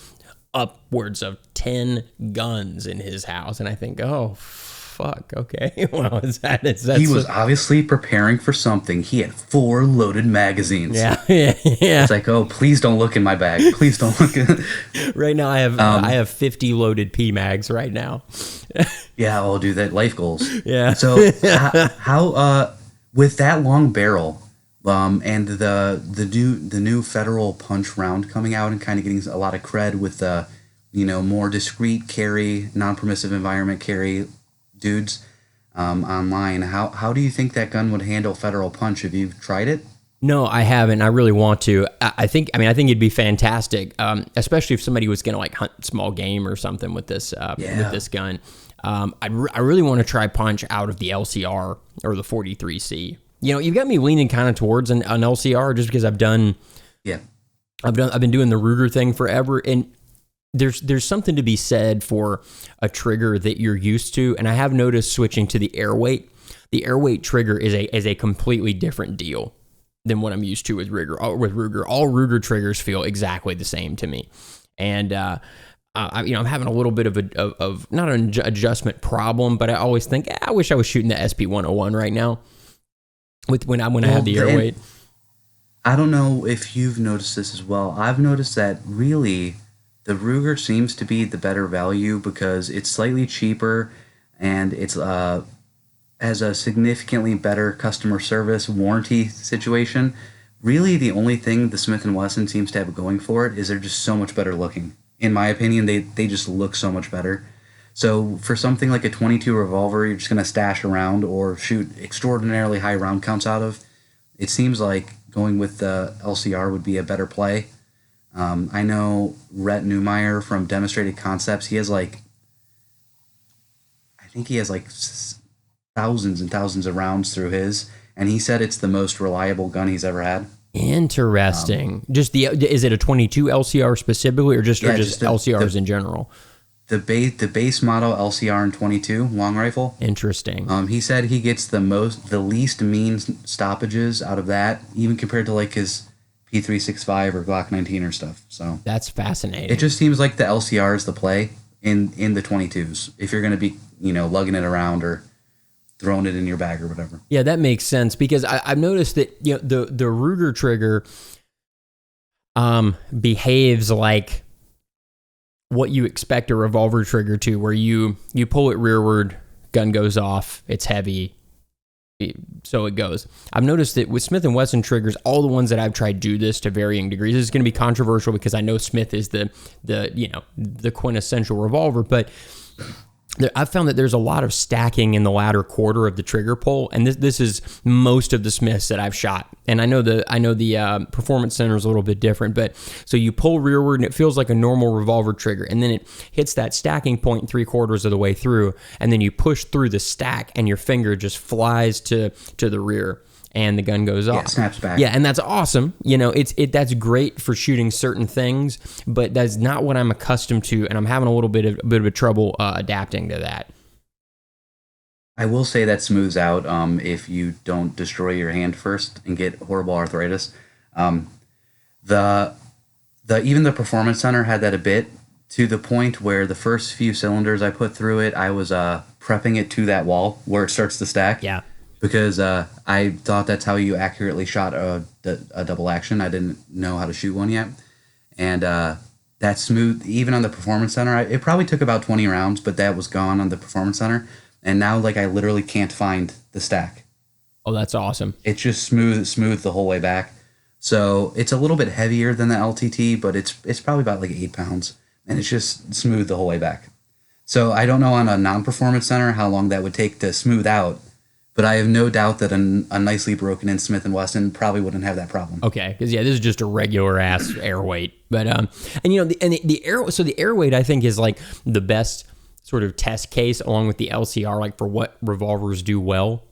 upwards of 10 guns in his house. And I think, oh, fuck. Okay. Well, he was obviously preparing for something. He had 4 loaded magazines. Yeah. It's like, oh, please don't look in my bag. Please don't look in. Right now, I have 50 loaded P mags right now. Yeah, I'll do that. Life goals. Yeah. So how with that long barrel, and the new federal punch round coming out and kind of getting a lot of cred with the more discreet carry, non-permissive environment carry dudes online. How do you think that gun would handle federal punch? Have you tried it? No, I haven't. I really want to. I think it'd be fantastic, especially if somebody was going to like hunt small game or something with this gun. I really want to try punch out of the LCR or the 43C. You've got me leaning kind of towards an LCR just because I've been doing the Ruger thing forever, and there's something to be said for a trigger that you're used to, and I have noticed switching to the air weight. The air weight trigger is a completely different deal than what I'm used to with Ruger. All Ruger triggers feel exactly the same to me, and I'm having a little bit of not an adjustment problem, but I always think I wish I was shooting the SP 101 right now when I have the air weight. I don't know if you've noticed this as well. I've noticed that really the Ruger seems to be the better value because it's slightly cheaper and it's has a significantly better customer service warranty situation. Really, the only thing the Smith & Wesson seems to have going for it is they're just so much better looking. In my opinion, they just look so much better. So for something like a 22 revolver, you're just going to stash around or shoot extraordinarily high round counts out of, it seems like going with the LCR would be a better play. I know Rhett Neumeyer from Demonstrated Concepts, he has like thousands and thousands of rounds through his, and he said it's the most reliable gun he's ever had. Interesting. Is it a 22 LCR specifically, or just LCRs in general? The base model LCR and 22 long rifle. Interesting. He said he gets the least mean stoppages out of that, even compared to like his P365 or Glock 19 or stuff. So that's fascinating. It just seems like the LCR is the play in the 22s if you're going to be lugging it around or throwing it in your bag or whatever. Yeah, that makes sense because I've noticed that the Ruger trigger behaves like what you expect a revolver trigger to, where you pull it rearward, gun goes off, it's heavy, so it goes. I've noticed that with Smith & Wesson triggers, all the ones that I've tried do this to varying degrees. This is going to be controversial because I know Smith is the quintessential revolver, but I've found that there's a lot of stacking in the latter quarter of the trigger pull, and this is most of the Smiths that I've shot. And I know the Performance Center is a little bit different, but so you pull rearward and it feels like a normal revolver trigger, and then it hits that stacking point 3/4 of the way through, and then you push through the stack, and your finger just flies to the rear. And the gun goes off. Yeah, snaps back. Yeah, and that's awesome. That's great for shooting certain things, but that's not what I'm accustomed to, and I'm having a little bit of trouble adapting to that. I will say that smooths out if you don't destroy your hand first and get horrible arthritis. Even the Performance Center had that a bit, to the point where the first few cylinders I put through it, I was prepping it to that wall where it starts to stack. Yeah. Because I thought that's how you accurately shot a double action. I didn't know how to shoot one yet. And that smooth, even on the Performance Center, it probably took about 20 rounds, but that was gone on the Performance Center. And now, I literally can't find the stack. Oh, that's awesome. It's just smooth the whole way back. So it's a little bit heavier than the LTT, but it's probably about 8 pounds. And it's just smooth the whole way back. So I don't know on a non-Performance Center how long that would take to smooth out. But I have no doubt that a nicely broken in Smith & Wesson probably wouldn't have that problem. Okay, because this is just a regular ass air weight. But the air weight I think is the best sort of test case along with the LCR for what revolvers do well.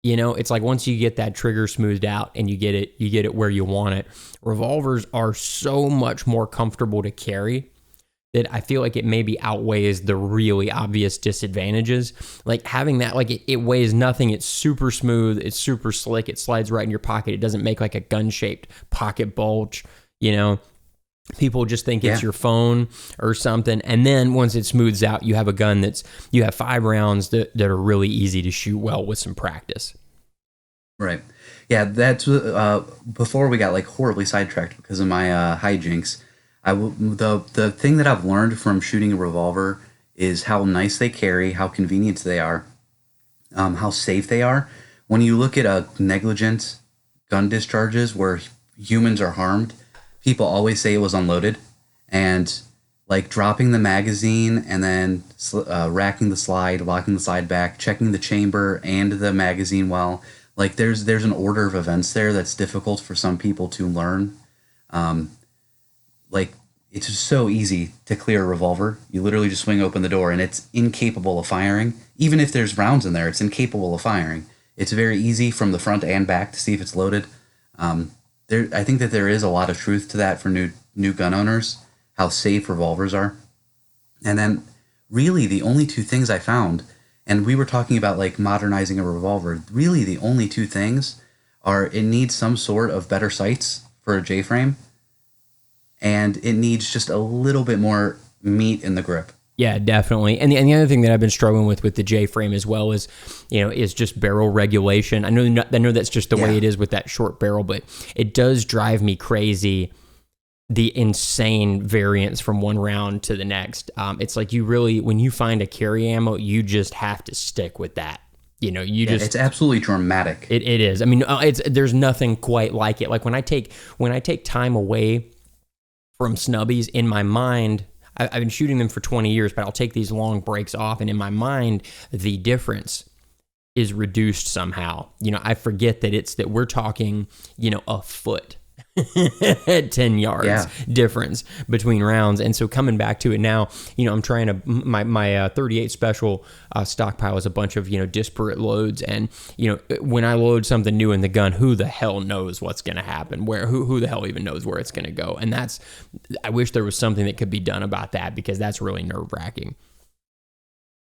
It's once you get that trigger smoothed out and you get it where you want it. Revolvers are so much more comfortable to carry that I feel like it maybe outweighs the really obvious disadvantages. Having that, it weighs nothing. It's super smooth. It's super slick. It slides right in your pocket. It doesn't make a gun-shaped pocket bulge. People just think it's your phone or something. And then once it smooths out, you have a gun you have 5 rounds that are really easy to shoot well with some practice. Right. Yeah, that's before we got horribly sidetracked because of my hijinks. The thing that I've learned from shooting a revolver is how nice they carry, how convenient they are, how safe they are. When you look at negligent gun discharges where humans are harmed, people always say it was unloaded. And dropping the magazine and then racking the slide, locking the slide back, checking the chamber and the magazine well, there's an order of events there that's difficult for some people to learn. It's just so easy to clear a revolver. You literally just swing open the door and it's incapable of firing. Even if there's rounds in there, it's incapable of firing. It's very easy from the front and back to see if it's loaded. I think that there is a lot of truth to that for new gun owners, how safe revolvers are. And then really the only two things I found, and we were talking about modernizing a revolver, really the only two things are it needs some sort of better sights for a J-frame, and it needs just a little bit more meat in the grip. Yeah, definitely. And the other thing that I've been struggling with the J frame as well is, is just barrel regulation. I know that's just the way it is with that short barrel, but it does drive me crazy, the insane variance from one round to the next. It's like when you find a carry ammo, you just have to stick with that. It's absolutely dramatic. It is. I mean, there's nothing quite like it. Like when I take time away from snubbies, in my mind, I've been shooting them for 20 years, but I'll take these long breaks off, and in my mind, the difference is reduced somehow. I forget that we're talking, a foot, 10 yards difference between rounds. And so coming back to it now, I'm trying to, my 38 special stockpile is a bunch of, disparate loads. And, when I load something new in the gun, who the hell knows what's going to happen? Who the hell even knows where it's going to go? And I wish there was something that could be done about that, because that's really nerve wracking.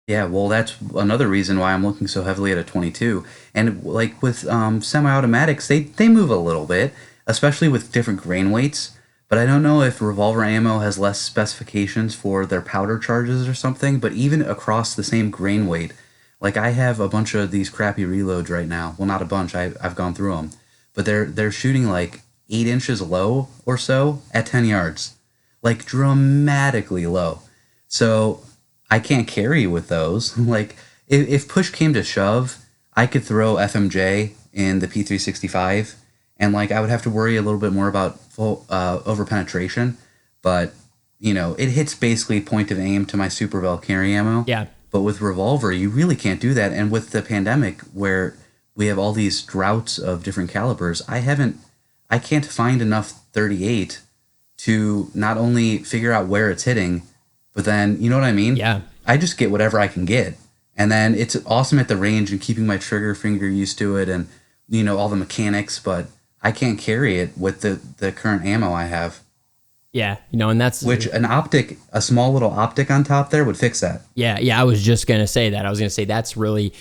Yeah, well, that's another reason why I'm looking so heavily at a 22. And like with semi-automatics, they move a little bit, especially with different grain weights. But I don't know if revolver ammo has less specifications for their powder charges or something. But even across the same grain weight, like I have a bunch of these crappy reloads right now. Well, not a bunch. I've gone through them, but they're shooting like 8 inches low or so at 10 yards, like dramatically low. So I can't carry with those. Like if push came to shove, I could throw FMJ in the P365, and like I would have to worry a little bit more about full over penetration, but it hits basically point of aim to my Supervel carry ammo. Yeah. But with revolver, you really can't do that. And with the pandemic, where we have all these droughts of different calibers, I can't find enough 38 to not only figure out where it's hitting, but then, you know what I mean? Yeah. I just get whatever I can get. And then it's awesome at the range and keeping my trigger finger used to it and, all the mechanics, but I can't carry it with the current ammo I have. Yeah, and that's... Which a small little optic on top there would fix that. Yeah, I was just going to say that. I was going to say that's really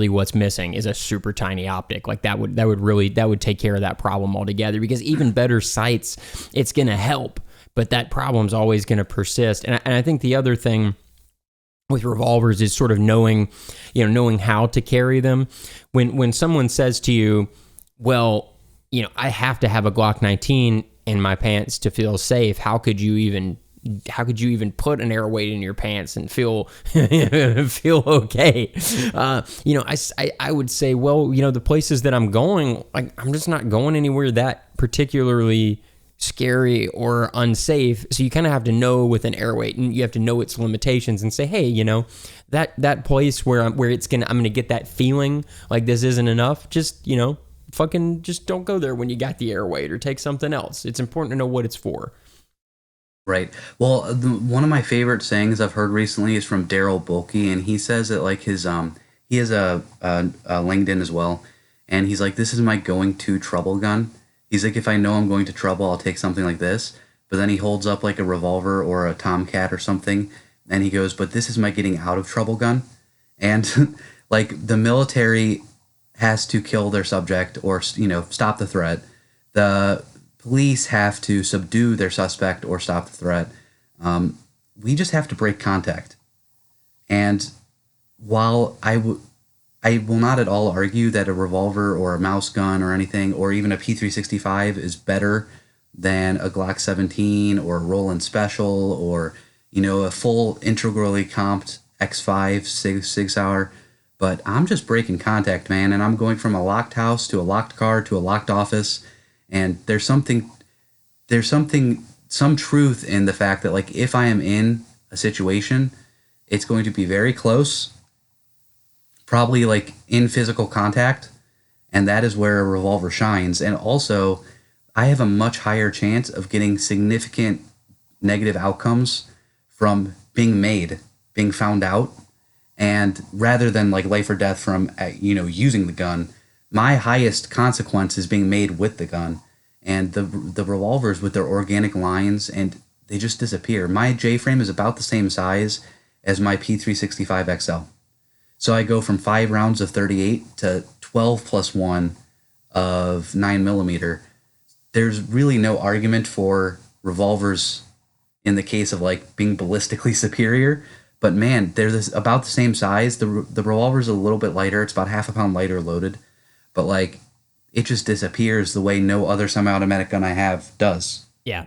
what's missing is a super tiny optic. Like that would take care of that problem altogether, because even better sights, it's going to help, but that problem's always going to persist. And I think the other thing with revolvers is sort of knowing how to carry them. When someone says to you, well, I have to have a Glock 19 in my pants to feel safe. How could you even put an air weight in your pants and feel feel okay? I would say, well, the places that I'm going, like I'm just not going anywhere that particularly scary or unsafe. So you kind of have to know with an air weight, and you have to know its limitations and say, hey, that place where I'm gonna get that feeling like this isn't enough. Just fucking just don't go there when you got the air weight, or take something else. It's important to know what it's for. Right. Well, one of my favorite sayings I've heard recently is from Daryl Bulkey, and he says that like his he has a LinkedIn as well, and he's like, this is my going to trouble gun. He's like, if I know I'm going to trouble, I'll take something like this. But then he holds up like a revolver or a Tomcat or something, and he goes, but this is my getting out of trouble gun. And like the military has to kill their subject or stop the threat. The police have to subdue their suspect or stop the threat. We just have to break contact. And while I will not at all argue that a revolver or a mouse gun or anything, or even a P365 is better than a Glock 17 or a Roland Special or a full integrally comped X5 Sig Sauer. But I'm just breaking contact, man, and I'm going from a locked house to a locked car to a locked office, and there's some truth in the fact that like if I am in a situation, it's going to be very close, probably like in physical contact, and that is where a revolver shines. And also, I have a much higher chance of getting significant negative outcomes from being found out. And rather than like life or death from, using the gun, my highest consequence is being made with the gun. And the revolvers with their organic lines, and they just disappear. My J-frame is about the same size as my P365 XL. So I go from 5 rounds of 38 to 12 plus 1 of 9mm. There's really no argument for revolvers in the case of like being ballistically superior. But man, they're this about the same size. The revolver's a little bit lighter. It's about half a pound lighter loaded, but like it just disappears the way no other semi-automatic gun I have does. Yeah.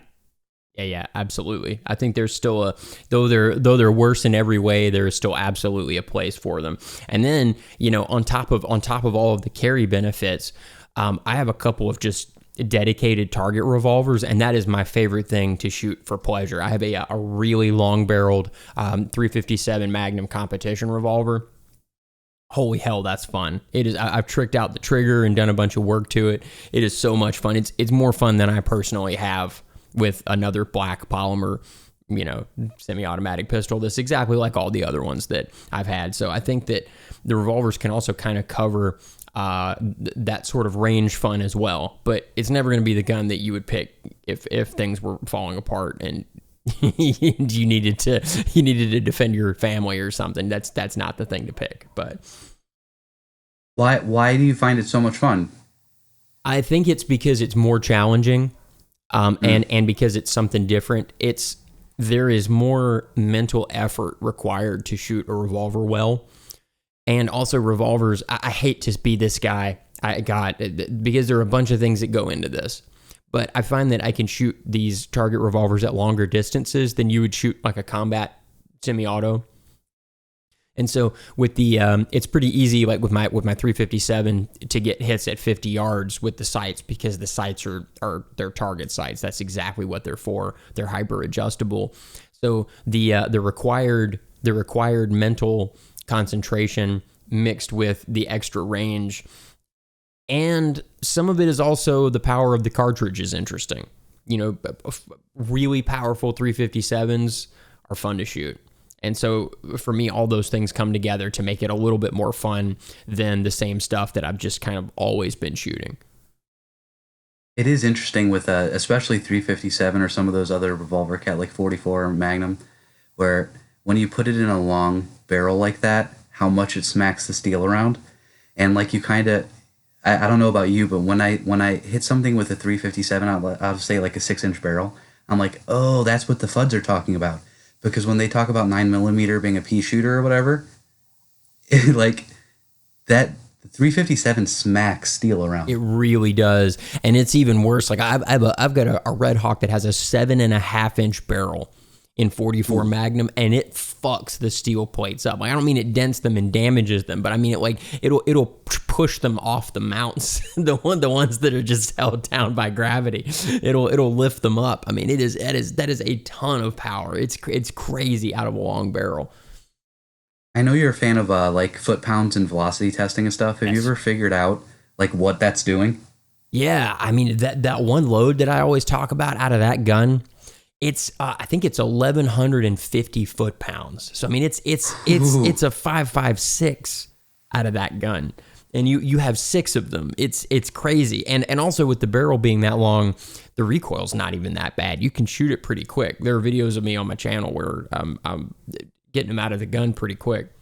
Yeah, absolutely. I think there's still though they're worse in every way, there is still absolutely a place for them. And then, on top of all of the carry benefits, I have a couple of just dedicated target revolvers, and that is my favorite thing to shoot for pleasure. I have a really long barreled 357 Magnum competition revolver. Holy hell, that's fun. It is. I've tricked out the trigger and done a bunch of work to it. It is so much fun. It's more fun than I personally have with another black polymer, semi-automatic pistol that's exactly like all the other ones that I've had. So I think that the revolvers can also kind of cover that sort of range fun as well. But it's never going to be the gun that you would pick if things were falling apart and you needed to defend your family or something. That's not the thing to pick. But Why do you find it so much fun? I think it's because it's more challenging. And because it's something different, there is more mental effort required to shoot a revolver well. And also revolvers, I hate to be this guy, because there are a bunch of things that go into this. But I find that I can shoot these target revolvers at longer distances than you would shoot like a combat semi-auto. And so with the, it's pretty easy, like with my 357, to get hits at 50 yards with the sights, because the sights are their target sights. That's exactly what they're for. They're hyper adjustable. So the required mental concentration mixed with the extra range, and some of it is also the power of the cartridge is interesting. Really powerful 357s are fun to shoot. And so for me, all those things come together to make it a little bit more fun than the same stuff that I've just kind of always been shooting. It is interesting with especially 357 or some of those other revolver cat like 44 or Magnum, where when you put it in a long barrel like that, how much it smacks the steel around. And like you kind of, I don't know about you, but when I hit something with a 357, I'll say like a 6-inch barrel, I'm like, oh, that's what the FUDs are talking about. Because when they talk about 9mm being a pea shooter or whatever, like that 357 smacks steel around. It really does, and it's even worse. Like I've got a Red Hawk that has a 7.5-inch barrel in 44 Magnum, and it fucks the steel plates up. Like, I don't mean it dents them and damages them, but I mean it'll push them off the mounts. the ones that are just held down by gravity, it'll lift them up. I mean, that is a ton of power. It's crazy out of a long barrel. I know you're a fan of like foot pounds and velocity testing and stuff. Have you ever figured out like what that's doing? Yeah, I mean that one load that I always talk about out of that gun, I think it's 1,150 foot-pounds. So I mean it's a 5.56 out of that gun, and you have 6 of them. It's crazy, and also with the barrel being that long, the recoil's not even that bad. You can shoot it pretty quick. There are videos of me on my channel where I'm getting them out of the gun pretty quick.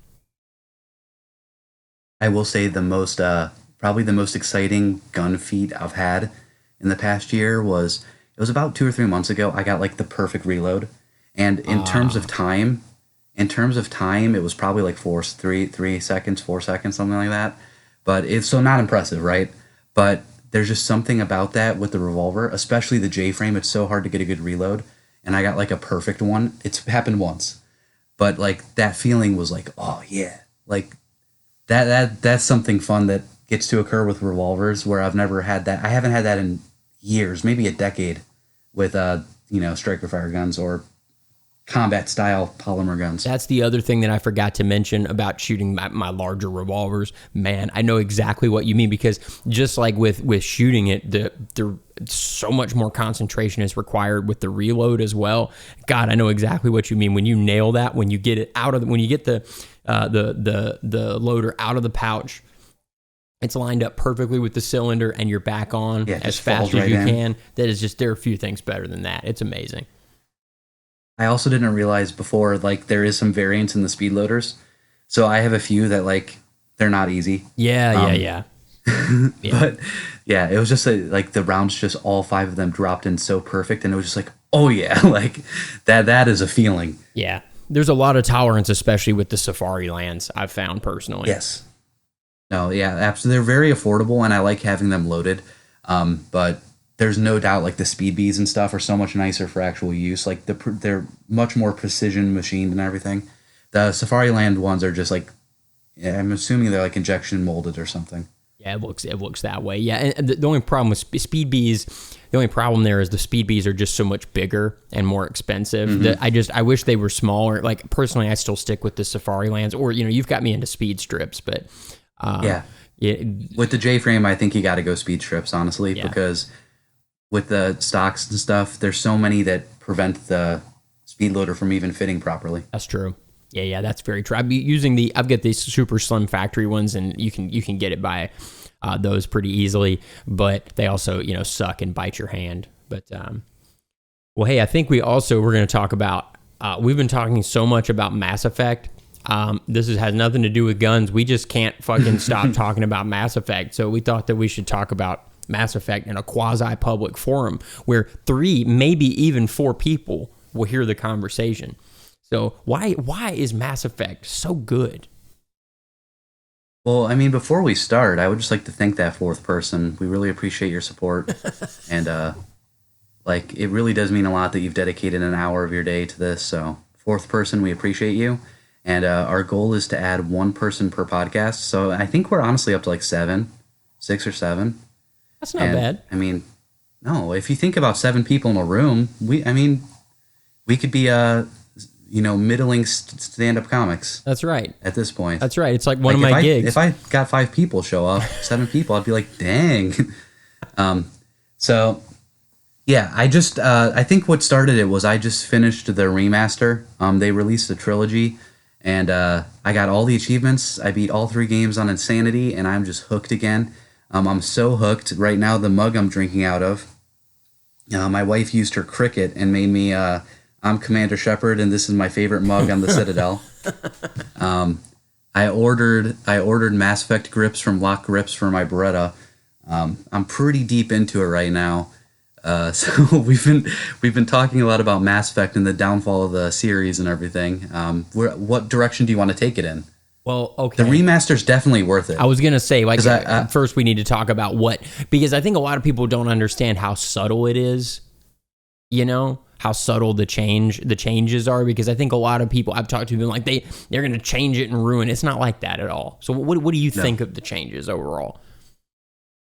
I will say probably the most exciting gun feat I've had in the past year was. It was about 2 or 3 months ago. I got like the perfect reload, and in terms of time, it was probably like 4 seconds, 4 seconds, something like that. But it's so not impressive, right? But there's just something about that with the revolver, especially the J frame. It's so hard to get a good reload, and I got like a perfect one. It's happened once, but like that feeling was like, oh yeah, like that's something fun that gets to occur with revolvers where I've never had that. I haven't had that in years, maybe a decade. With striker fire guns or combat style polymer guns. That's the other thing that I forgot to mention about shooting my larger revolvers. Man, I know exactly what you mean, because just like with shooting it, the so much more concentration is required with the reload as well. God, I know exactly what you mean when you nail that, when you get it when you get the loader out of the pouch. It's lined up perfectly with the cylinder, and you're back on as fast as you can. That is just, there are a few things better than that. It's amazing. I also didn't realize before, like, there is some variance in the speed loaders. So I have a few that, like, they're not easy. Yeah. But, yeah, it was just like the rounds, just all 5 of them dropped in so perfect, and it was just like, Oh yeah, like that is a feeling. Yeah. There's a lot of tolerance, especially with the Safari lands, I've found personally. Yes. No, yeah, absolutely. They're very affordable, and I like having them loaded. But there's no doubt, like the speed bees and stuff are so much nicer for actual use. Like they're much more precision machined and everything. The Safari Land ones are just like, yeah, I'm assuming they're like injection molded or something. Yeah, it looks that way. Yeah, and the only problem with speed bees, the only problem there is the speed bees are just so much bigger and more expensive. I wish they were smaller. Like personally, I still stick with the Safari lands, or you've got me into speed strips, but Yeah. yeah, With the J frame, I think you got to go speed strips, honestly, yeah, because with the stocks and stuff, there's so many that prevent the speed loader from even fitting properly. that's true. Yeah, that's very true. I've got these super slim factory ones, and you can get it by those pretty easily, but they also suck and bite your hand. But well, hey, I think we're going to talk about. We've been talking so much about Mass Effect. This has nothing to do with guns. We just can't fucking stop talking about Mass Effect. So we thought that we should talk about Mass Effect in a quasi-public forum where 3, maybe even 4 people will hear the conversation. So why is Mass Effect so good? Well, I mean, before we start, I would just like to thank that fourth person. We really appreciate your support, and like it really does mean a lot that you've dedicated an hour of your day to this. So, fourth person, we appreciate you, and our goal is to add one person per podcast. So I think we're honestly up to like 6 or 7. That's not bad. I mean, no, if you think about 7 people in a room, we could be middling stand-up comics. That's right. At this point. That's right. It's like one of my gigs. If I got 5 people show up, 7 people, I'd be like, dang. So yeah, I think what started it was I just finished the remaster. They released a trilogy, and I got all the achievements. I beat all 3 games on Insanity, and I'm just hooked again. I'm so hooked right now. The mug I'm drinking out of, my wife used her Cricut and made me. I'm Commander Shepard, and this is my favorite mug on the Citadel. I ordered Mass Effect grips from Lock Grips for my Beretta. I'm pretty deep into it right now. So we've been talking a lot about Mass Effect and the downfall of the series and everything. What direction do you want to take it in? Well, okay. The remaster's definitely worth it. I was gonna say, like, first we need to talk about because I think a lot of people don't understand how subtle it is. How subtle the changes are, because I think a lot of people I've talked to have been like they're going to change it and ruin it. It's not like that at all. So what do you think of the changes overall?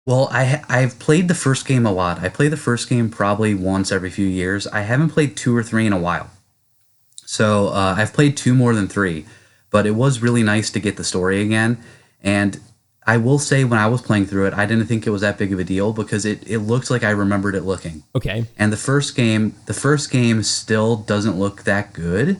Well, I've played the first game a lot. I play the first game probably once every few years. I haven't played 2 or 3 in a while. So I've played 2 more than 3, but it was really nice to get the story again. And I will say, when I was playing through it, I didn't think it was that big of a deal because it looked like I remembered it looking. Okay. And the first game still doesn't look that good.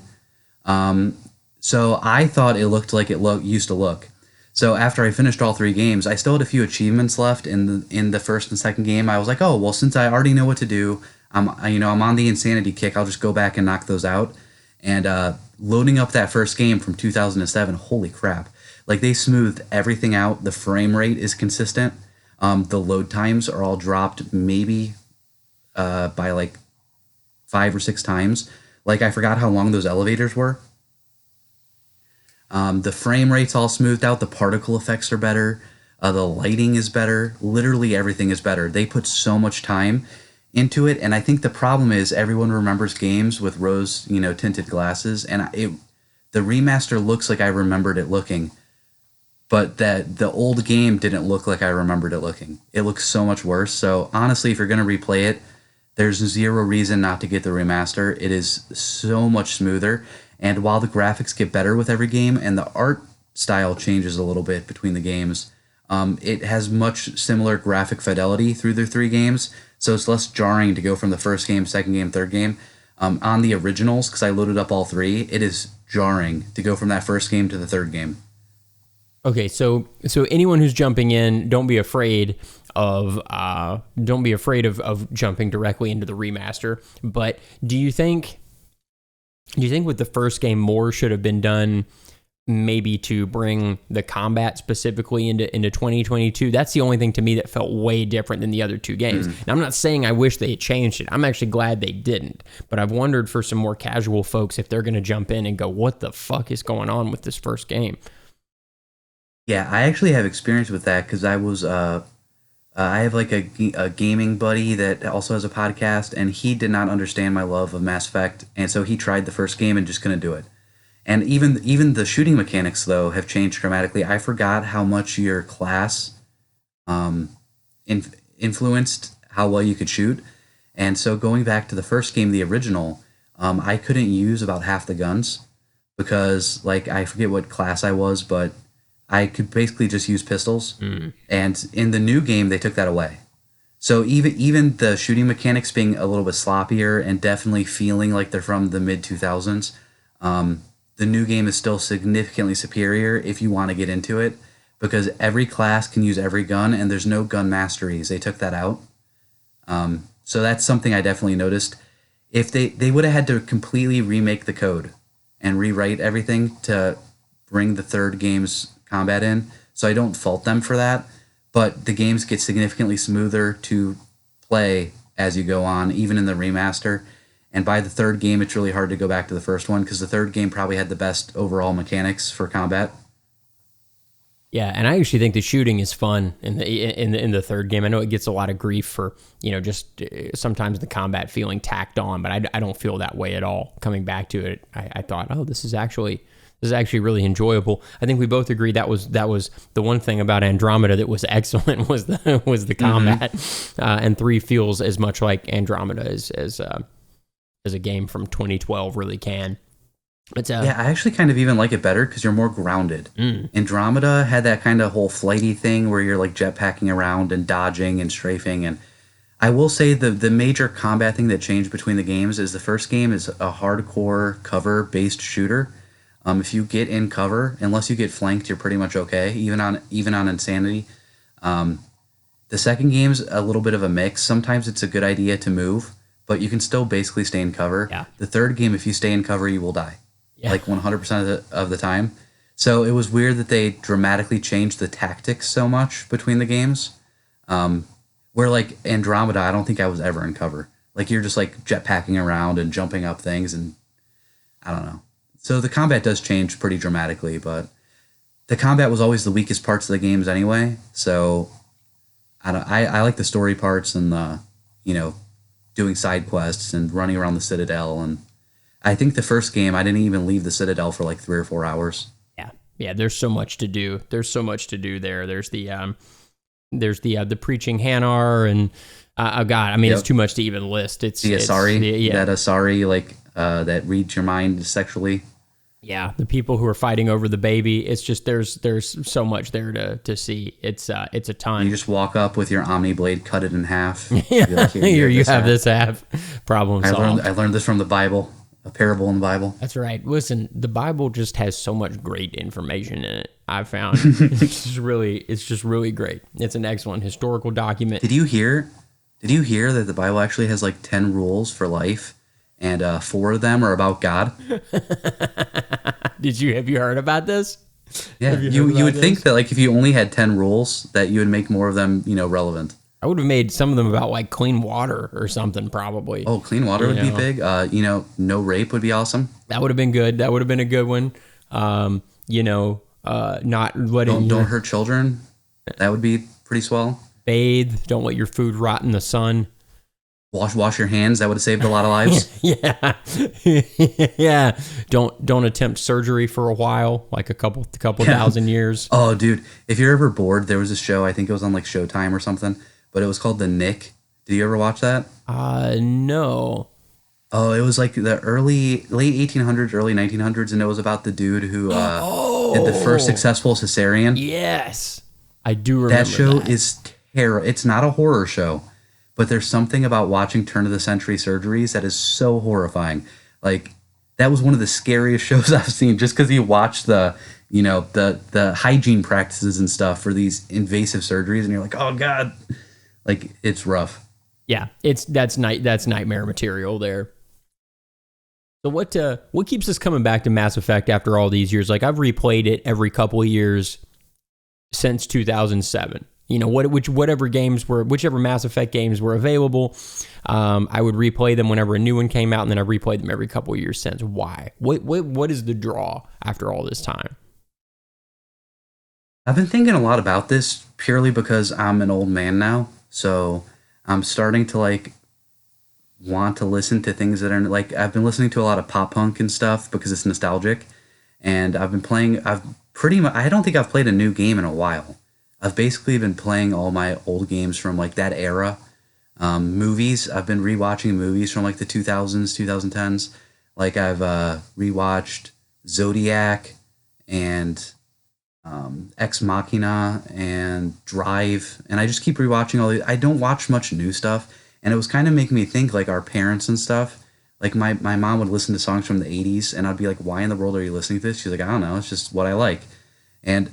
So I thought it looked like it used to look. So after I finished all 3 games, I still had a few achievements left in the first and second game. I was like, oh well, since I already know what to do, I'm on the Insanity kick. I'll just go back and knock those out. And loading up that first game from 2007, holy crap. Like, they smoothed everything out. The frame rate is consistent. The load times are all dropped maybe by like 5 or 6 times. Like, I forgot how long those elevators were. The frame rate's all smoothed out. The particle effects are better. The lighting is better. Literally everything is better. They put so much time into it. And I think the problem is everyone remembers games with rose, tinted glasses. And the remaster looks like I remembered it looking. But that the old game didn't look like I remembered it looking. It looks so much worse. So honestly, if you're going to replay it, there's 0 reason not to get the remaster. It is so much smoother. And while the graphics get better with every game and the art style changes a little bit between the games, it has much similar graphic fidelity through the 3 games. So it's less jarring to go from the first game, second game, third game. On the originals, because I loaded up all 3, it is jarring to go from that first game to the third game. Okay, so anyone who's jumping in, don't be afraid of jumping directly into the remaster. But do you think with the first game more should have been done maybe to bring the combat specifically into 2022. That's the only thing to me that felt way different than the other two games. And I'm not saying I wish they had changed it. I'm actually glad they didn't. But I've wondered for some more casual folks if they're going to jump in and go, what the fuck is going on with this first game? Yeah, I actually have experience with that because I have like a gaming buddy that also has a podcast, and he did not understand my love of Mass Effect, and so he tried the first game and just couldn't do it. And even the shooting mechanics though have changed dramatically. I forgot how much your class influenced how well you could shoot. And so going back to the first game, the original, I couldn't use about half the guns because like I forget what class I was, but I could basically just use pistols. And in the new game, they took that away. So even the shooting mechanics being a little bit sloppier and definitely feeling like they're from the mid 2000s. The new game is still significantly superior if you want to get into it because every class can use every gun and there's no gun masteries. They took that out. So that's something I definitely noticed. If they would have had to completely remake the code and rewrite everything to bring the third game's combat in. So I don't fault them for that, but the games get significantly smoother to play as you go on, even in the remaster. And by the third game, it's really hard to go back to the first one because the third game probably had the best overall mechanics for combat. Yeah, and I actually think the shooting is fun in the third game. I know it gets a lot of grief for just sometimes the combat feeling tacked on, but I don't feel that way at all. Coming back to it, I thought, oh, this is actually really enjoyable. I think we both agree that was the one thing about Andromeda that was excellent was the combat, and 3 feels as much like Andromeda as a game from 2012 really can. But yeah, I actually kind of even like it better because you're more grounded. Andromeda had that kind of whole flighty thing where you're like jetpacking around and dodging and strafing. And I will say the major combat thing that changed between the games is the first game is a hardcore cover-based shooter. If you get in cover, unless you get flanked, you're pretty much okay, even on Insanity. The second game's a little bit of a mix. Sometimes it's a good idea to move, but you can still basically stay in cover. Yeah. The third game, if you stay in cover, you will die. Yeah. Like 100% of the time. So it was weird that they dramatically changed the tactics so much between the games. Where like Andromeda, I don't think I was ever in cover. Like you're just like jetpacking around and jumping up things, and I don't know. So the combat does change pretty dramatically, but the combat was always the weakest parts of the games anyway. So I like the story parts and the doing side quests and running around the Citadel. And I think the first game I didn't even leave the Citadel for like 3 or 4 hours. Yeah. There's so much to do. There's so much to do there. There's the preaching Hanar and God. I mean, It's too much to even list. It's the Asari. That Asari that reads your mind sexually. Yeah, the people who are fighting over the baby. It's just there's so much there to see. It's a ton. You just walk up with your Omni Blade, cut it in half. Yeah, like, here you have this half. Problem solved. I learned this from the Bible, a parable in the Bible. That's right. Listen, the Bible just has so much great information in it. I've found it's just really great. It's an excellent historical document. Did you hear that the Bible actually has like 10 rules for life? And 4 of them are about God. Have you heard about this? Yeah, you would think that like if you only had 10 rules, that you would make more of them, relevant. I would have made some of them about like clean water or something, probably. Oh, clean water would be big. No rape would be awesome. That would have been good. That would have been a good one. Not letting don't hurt children. That would be pretty swell. Bathe. Don't let your food rot in the sun. Wash your hands. That would have saved a lot of lives. Yeah. Yeah. Don't attempt surgery for a while, like a couple thousand years. Oh, dude, if you're ever bored, there was a show, I think it was on like Showtime or something, but it was called The Nick. Did you ever watch that? No. Oh, it was like the late 1800s, early 1900s, and it was about the dude who did the first successful cesarean. Yes. I do remember that. Show is terrible. It's not a horror show. But there's something about watching turn-of-the-century surgeries that is so horrifying. Like, that was one of the scariest shows I've seen just because you watch the hygiene practices and stuff for these invasive surgeries, and you're like, oh, God. Like, it's rough. Yeah, that's nightmare material there. So what keeps us coming back to Mass Effect after all these years? Like, I've replayed it every couple of years since 2007. You know, whichever Mass Effect games were available, I would replay them whenever a new one came out, and then I replayed them every couple of years since. Why? What is the draw after all this time? I've been thinking a lot about this purely because I'm an old man now, so I'm starting to like want to listen to things that are like I've been listening to a lot of pop punk and stuff because it's nostalgic, and I've pretty much I don't think I've played a new game in a while. I've basically been playing all my old games from like that era. Movies, I've been rewatching movies from like the 2000s, 2010s. Like I've rewatched Zodiac and Ex Machina and Drive, and I just keep rewatching all these. I don't watch much new stuff, and it was kind of making me think like our parents and stuff. Like my mom would listen to songs from the 80s, and I'd be like, why in the world are you listening to this? She's like, I don't know, it's just what I like. And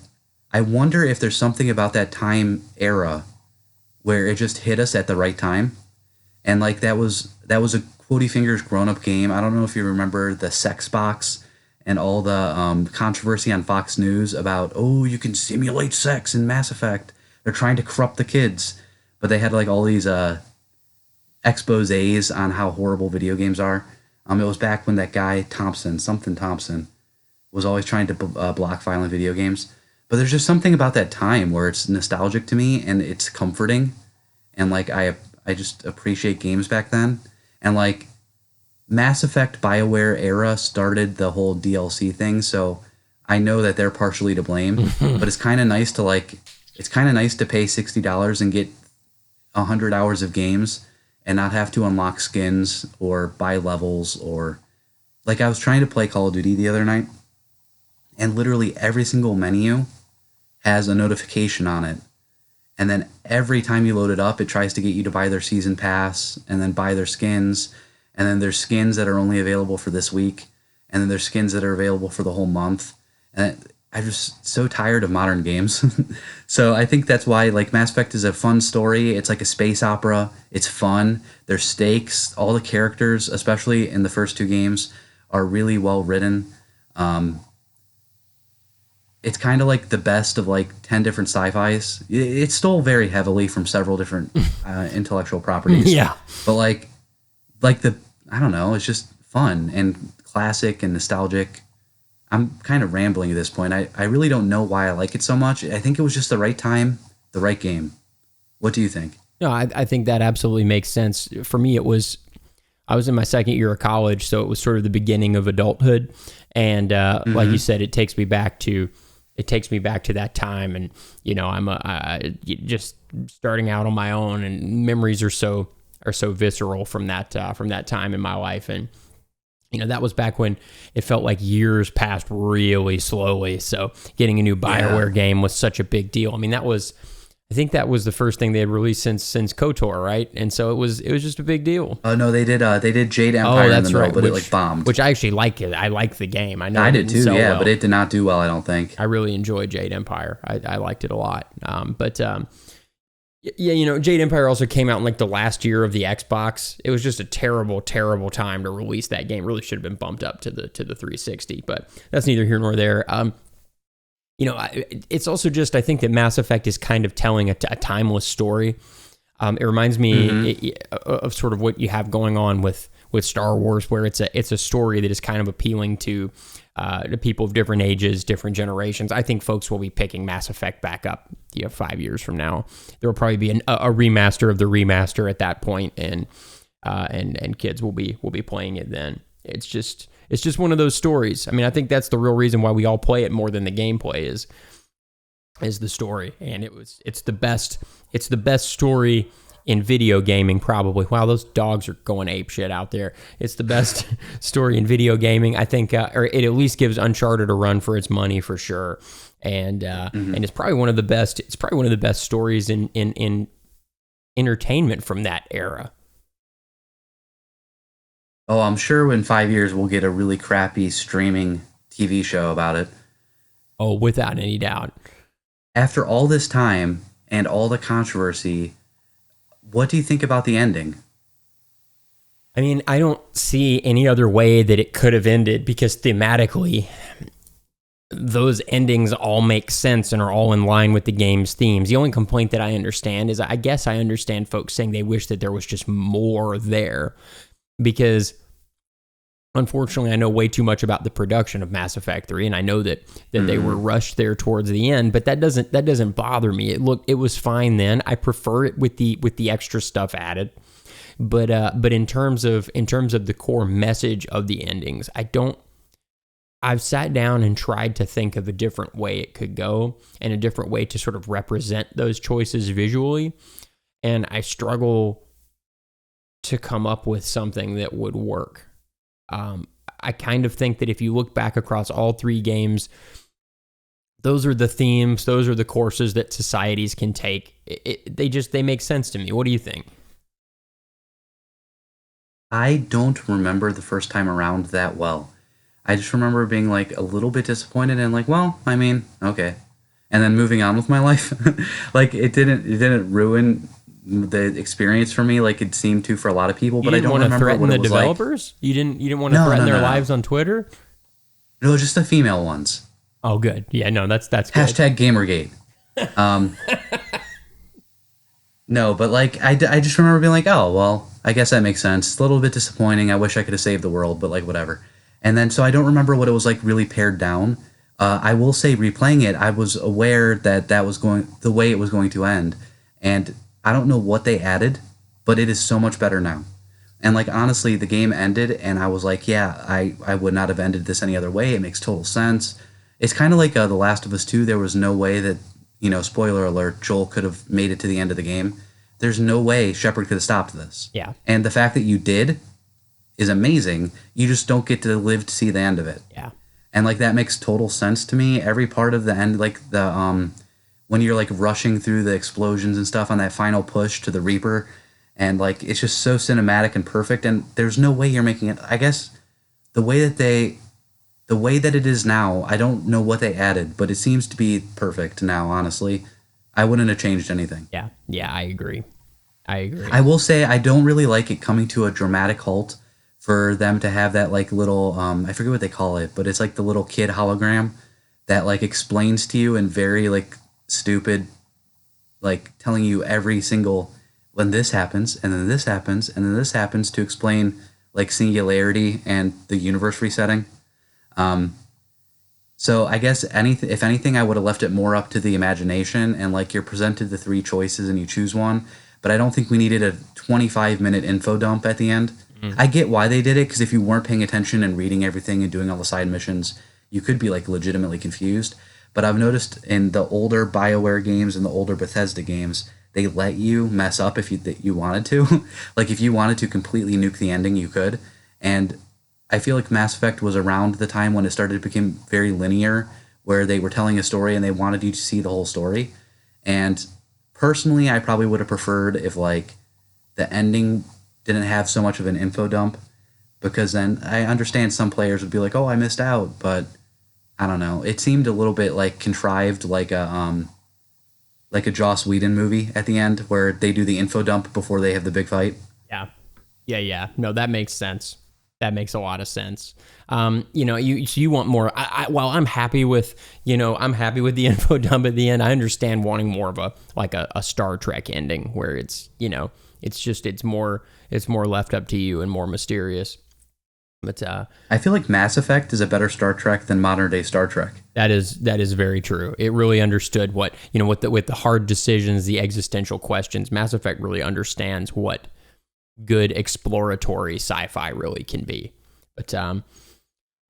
I wonder if there's something about that time era where it just hit us at the right time. And like that was a Quotey Fingers grown up game. I don't know if you remember the sex box and all the controversy on Fox News about, oh, you can simulate sex in Mass Effect. They're trying to corrupt the kids. But they had like all these exposés on how horrible video games are. It was back when that guy Thompson, was always trying to block violent video games. But there's just something about that time where it's nostalgic to me and it's comforting, and like I just appreciate games back then. And like Mass Effect BioWare era started the whole DLC thing, so I know that they're partially to blame. But it's kind of nice to pay $60 and get 100 hours of games and not have to unlock skins or buy levels. Or like I was trying to play Call of Duty the other night, and literally every single menu has a notification on it. And then every time you load it up, it tries to get you to buy their season pass and then buy their skins. And then there's skins that are only available for this week. And then there's skins that are available for the whole month. And I'm just so tired of modern games. So I think that's why like Mass Effect is a fun story. It's like a space opera. It's fun. There's stakes. All the characters, especially in the first two games, are really well written. It's kind of like the best of like 10 different sci-fis. It stole very heavily from several different intellectual properties. Yeah. But I don't know, it's just fun and classic and nostalgic. I'm kind of rambling at this point. I really don't know why I like it so much. I think it was just the right time, the right game. What do you think? No, I think that absolutely makes sense. For me, I was in my second year of college, so it was sort of the beginning of adulthood. And like you said, it takes me back to that time. And, you know, I'm just starting out on my own, and memories are so visceral from that time in my life. And, you know, that was back when it felt like years passed really slowly. So getting a new BioWare game was such a big deal. I mean, I think that was the first thing they had released since KOTOR, right? And so it was just a big deal. Oh no, they did Jade Empire in the middle, but it like bombed. Which I actually like it. I like the game. I know I did too, well. But it did not do well, I don't think. I really enjoyed Jade Empire. I liked it a lot. Yeah, you know, Jade Empire also came out in like the last year of the Xbox. It was just a terrible, terrible time to release that game. Really should have been bumped up to the 360, but that's neither here nor there. You know, it's also just, I think that Mass Effect is kind of telling a timeless story. It reminds me of sort of what you have going on with Star Wars, where it's a story that is kind of appealing to people of different ages, different generations. I think folks will be picking Mass Effect back up, 5 years from now. There will probably be a remaster of the remaster at that point, and kids will be it's it then. It's just one of those stories. I mean, I think that's the real reason why we all play it more than the gameplay is the story. And it's the best story in video gaming, probably. Wow, those dogs are going ape shit out there. It's the best story in video gaming, I think, or it at least gives Uncharted a run for its money for sure. And and it's probably one of the best. It's probably one of the best stories in entertainment from that era. Oh, I'm sure in 5 years we'll get a really crappy streaming TV show about it. Oh, without any doubt. After all this time and all the controversy, what do you think about the ending? I mean, I don't see any other way that it could have ended because thematically, those endings all make sense and are all in line with the game's themes. The only complaint that I understand is I guess I understand folks saying they wish that there was just more there because unfortunately I know way too much about the production of Mass Effect 3 and I know that they were rushed there towards the end, but that doesn't bother me. It was fine then. I prefer it with the extra stuff added. But in terms of the core message of the endings, I've sat down and tried to think of a different way it could go and a different way to sort of represent those choices visually. And I struggle to come up with something that would work. I kind of think that if you look back across all three games, those are the themes, those are the courses that societies can take. They make sense to me. What do you think? I don't remember the first time around that well. I just remember being like a little bit disappointed and like, well, I mean, okay. And then moving on with my life. Like it didn't ruin the experience for me like it seemed to for a lot of people, but I don't remember what it was like. You didn't want to threaten the developers? You didn't want to threaten their lives on Twitter? No, just the female ones. Oh, good. Yeah, no, that's good. Hashtag Gamergate. No, but like I just remember being like, oh, well, I guess that makes sense. It's a little bit disappointing. I wish I could have saved the world, but like whatever. And then so I don't remember what it was like really pared down. I will say replaying it, I was aware that was the way it was going to end. And I don't know what they added, but it is so much better now. And like honestly, the game ended and I was like, yeah, I would not have ended this any other way. It makes total sense. It's kind of like The Last of Us 2. There was no way that, spoiler alert, Joel could have made it to the end of the game. There's no way Shepard could have stopped this. Yeah. And the fact that you did is amazing. You just don't get to live to see the end of it. Yeah. And like that makes total sense to me. Every part of the end, like the when you're like rushing through the explosions and stuff on that final push to the Reaper, and like it's just so cinematic and perfect. And there's no way you're making it. I guess the way that it is now, I don't know what they added, but it seems to be perfect now. Honestly, I wouldn't have changed anything. Yeah, I agree. I will say I don't really like it coming to a dramatic halt for them to have that like little I forget what they call it, but it's like the little kid hologram that like explains to you in very like stupid, like telling you every single when this happens and then this happens and then this happens to explain like singularity and the universe resetting. So I guess if anything, I would have left it more up to the imagination and like you're presented the three choices and you choose one. But I don't think we needed a 25-minute info dump at the end. Mm-hmm. I get why they did it, because if you weren't paying attention and reading everything and doing all the side missions, you could be like legitimately confused. But I've noticed in the older BioWare games and the older Bethesda games, they let you mess up if you wanted to. Like if you wanted to completely nuke the ending, you could. And I feel like Mass Effect was around the time when it started to become very linear, where they were telling a story and they wanted you to see the whole story. And personally, I probably would have preferred if like the ending didn't have so much of an info dump, because then I understand some players would be like, "Oh, I missed out," but I don't know. It seemed a little bit like contrived, like a Joss Whedon movie at the end where they do the info dump before they have the big fight. Yeah. No, that makes sense. That makes a lot of sense. You want more. While I'm happy with, I'm happy with the info dump at the end. I understand wanting more of a Star Trek ending where it's, it's more left up to you and more mysterious. But I feel like Mass Effect is a better Star Trek than modern day Star Trek. That is very true. It really understood what, with the hard decisions, the existential questions. Mass Effect really understands what good exploratory sci-fi really can be. But well,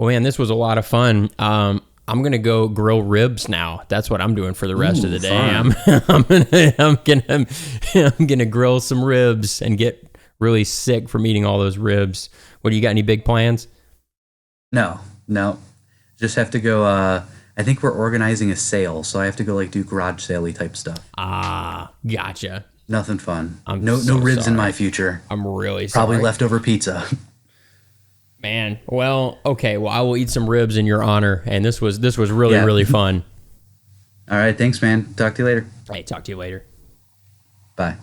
man, this was a lot of fun. I'm gonna go grill ribs now. That's what I'm doing for the rest of the day. I'm gonna grill some ribs and get really sick from eating all those ribs. What do you got? Any big plans? No. Just have to go. I think we're organizing a sale, so I have to go like do garage sale-y type stuff. Gotcha. Nothing fun. No ribs in my future. I'm really sorry. Probably leftover pizza. Man, well, okay. Well, I will eat some ribs in your honor, and this was really really fun. All right, thanks, man. Talk to you later. Hey, talk to you later. Bye.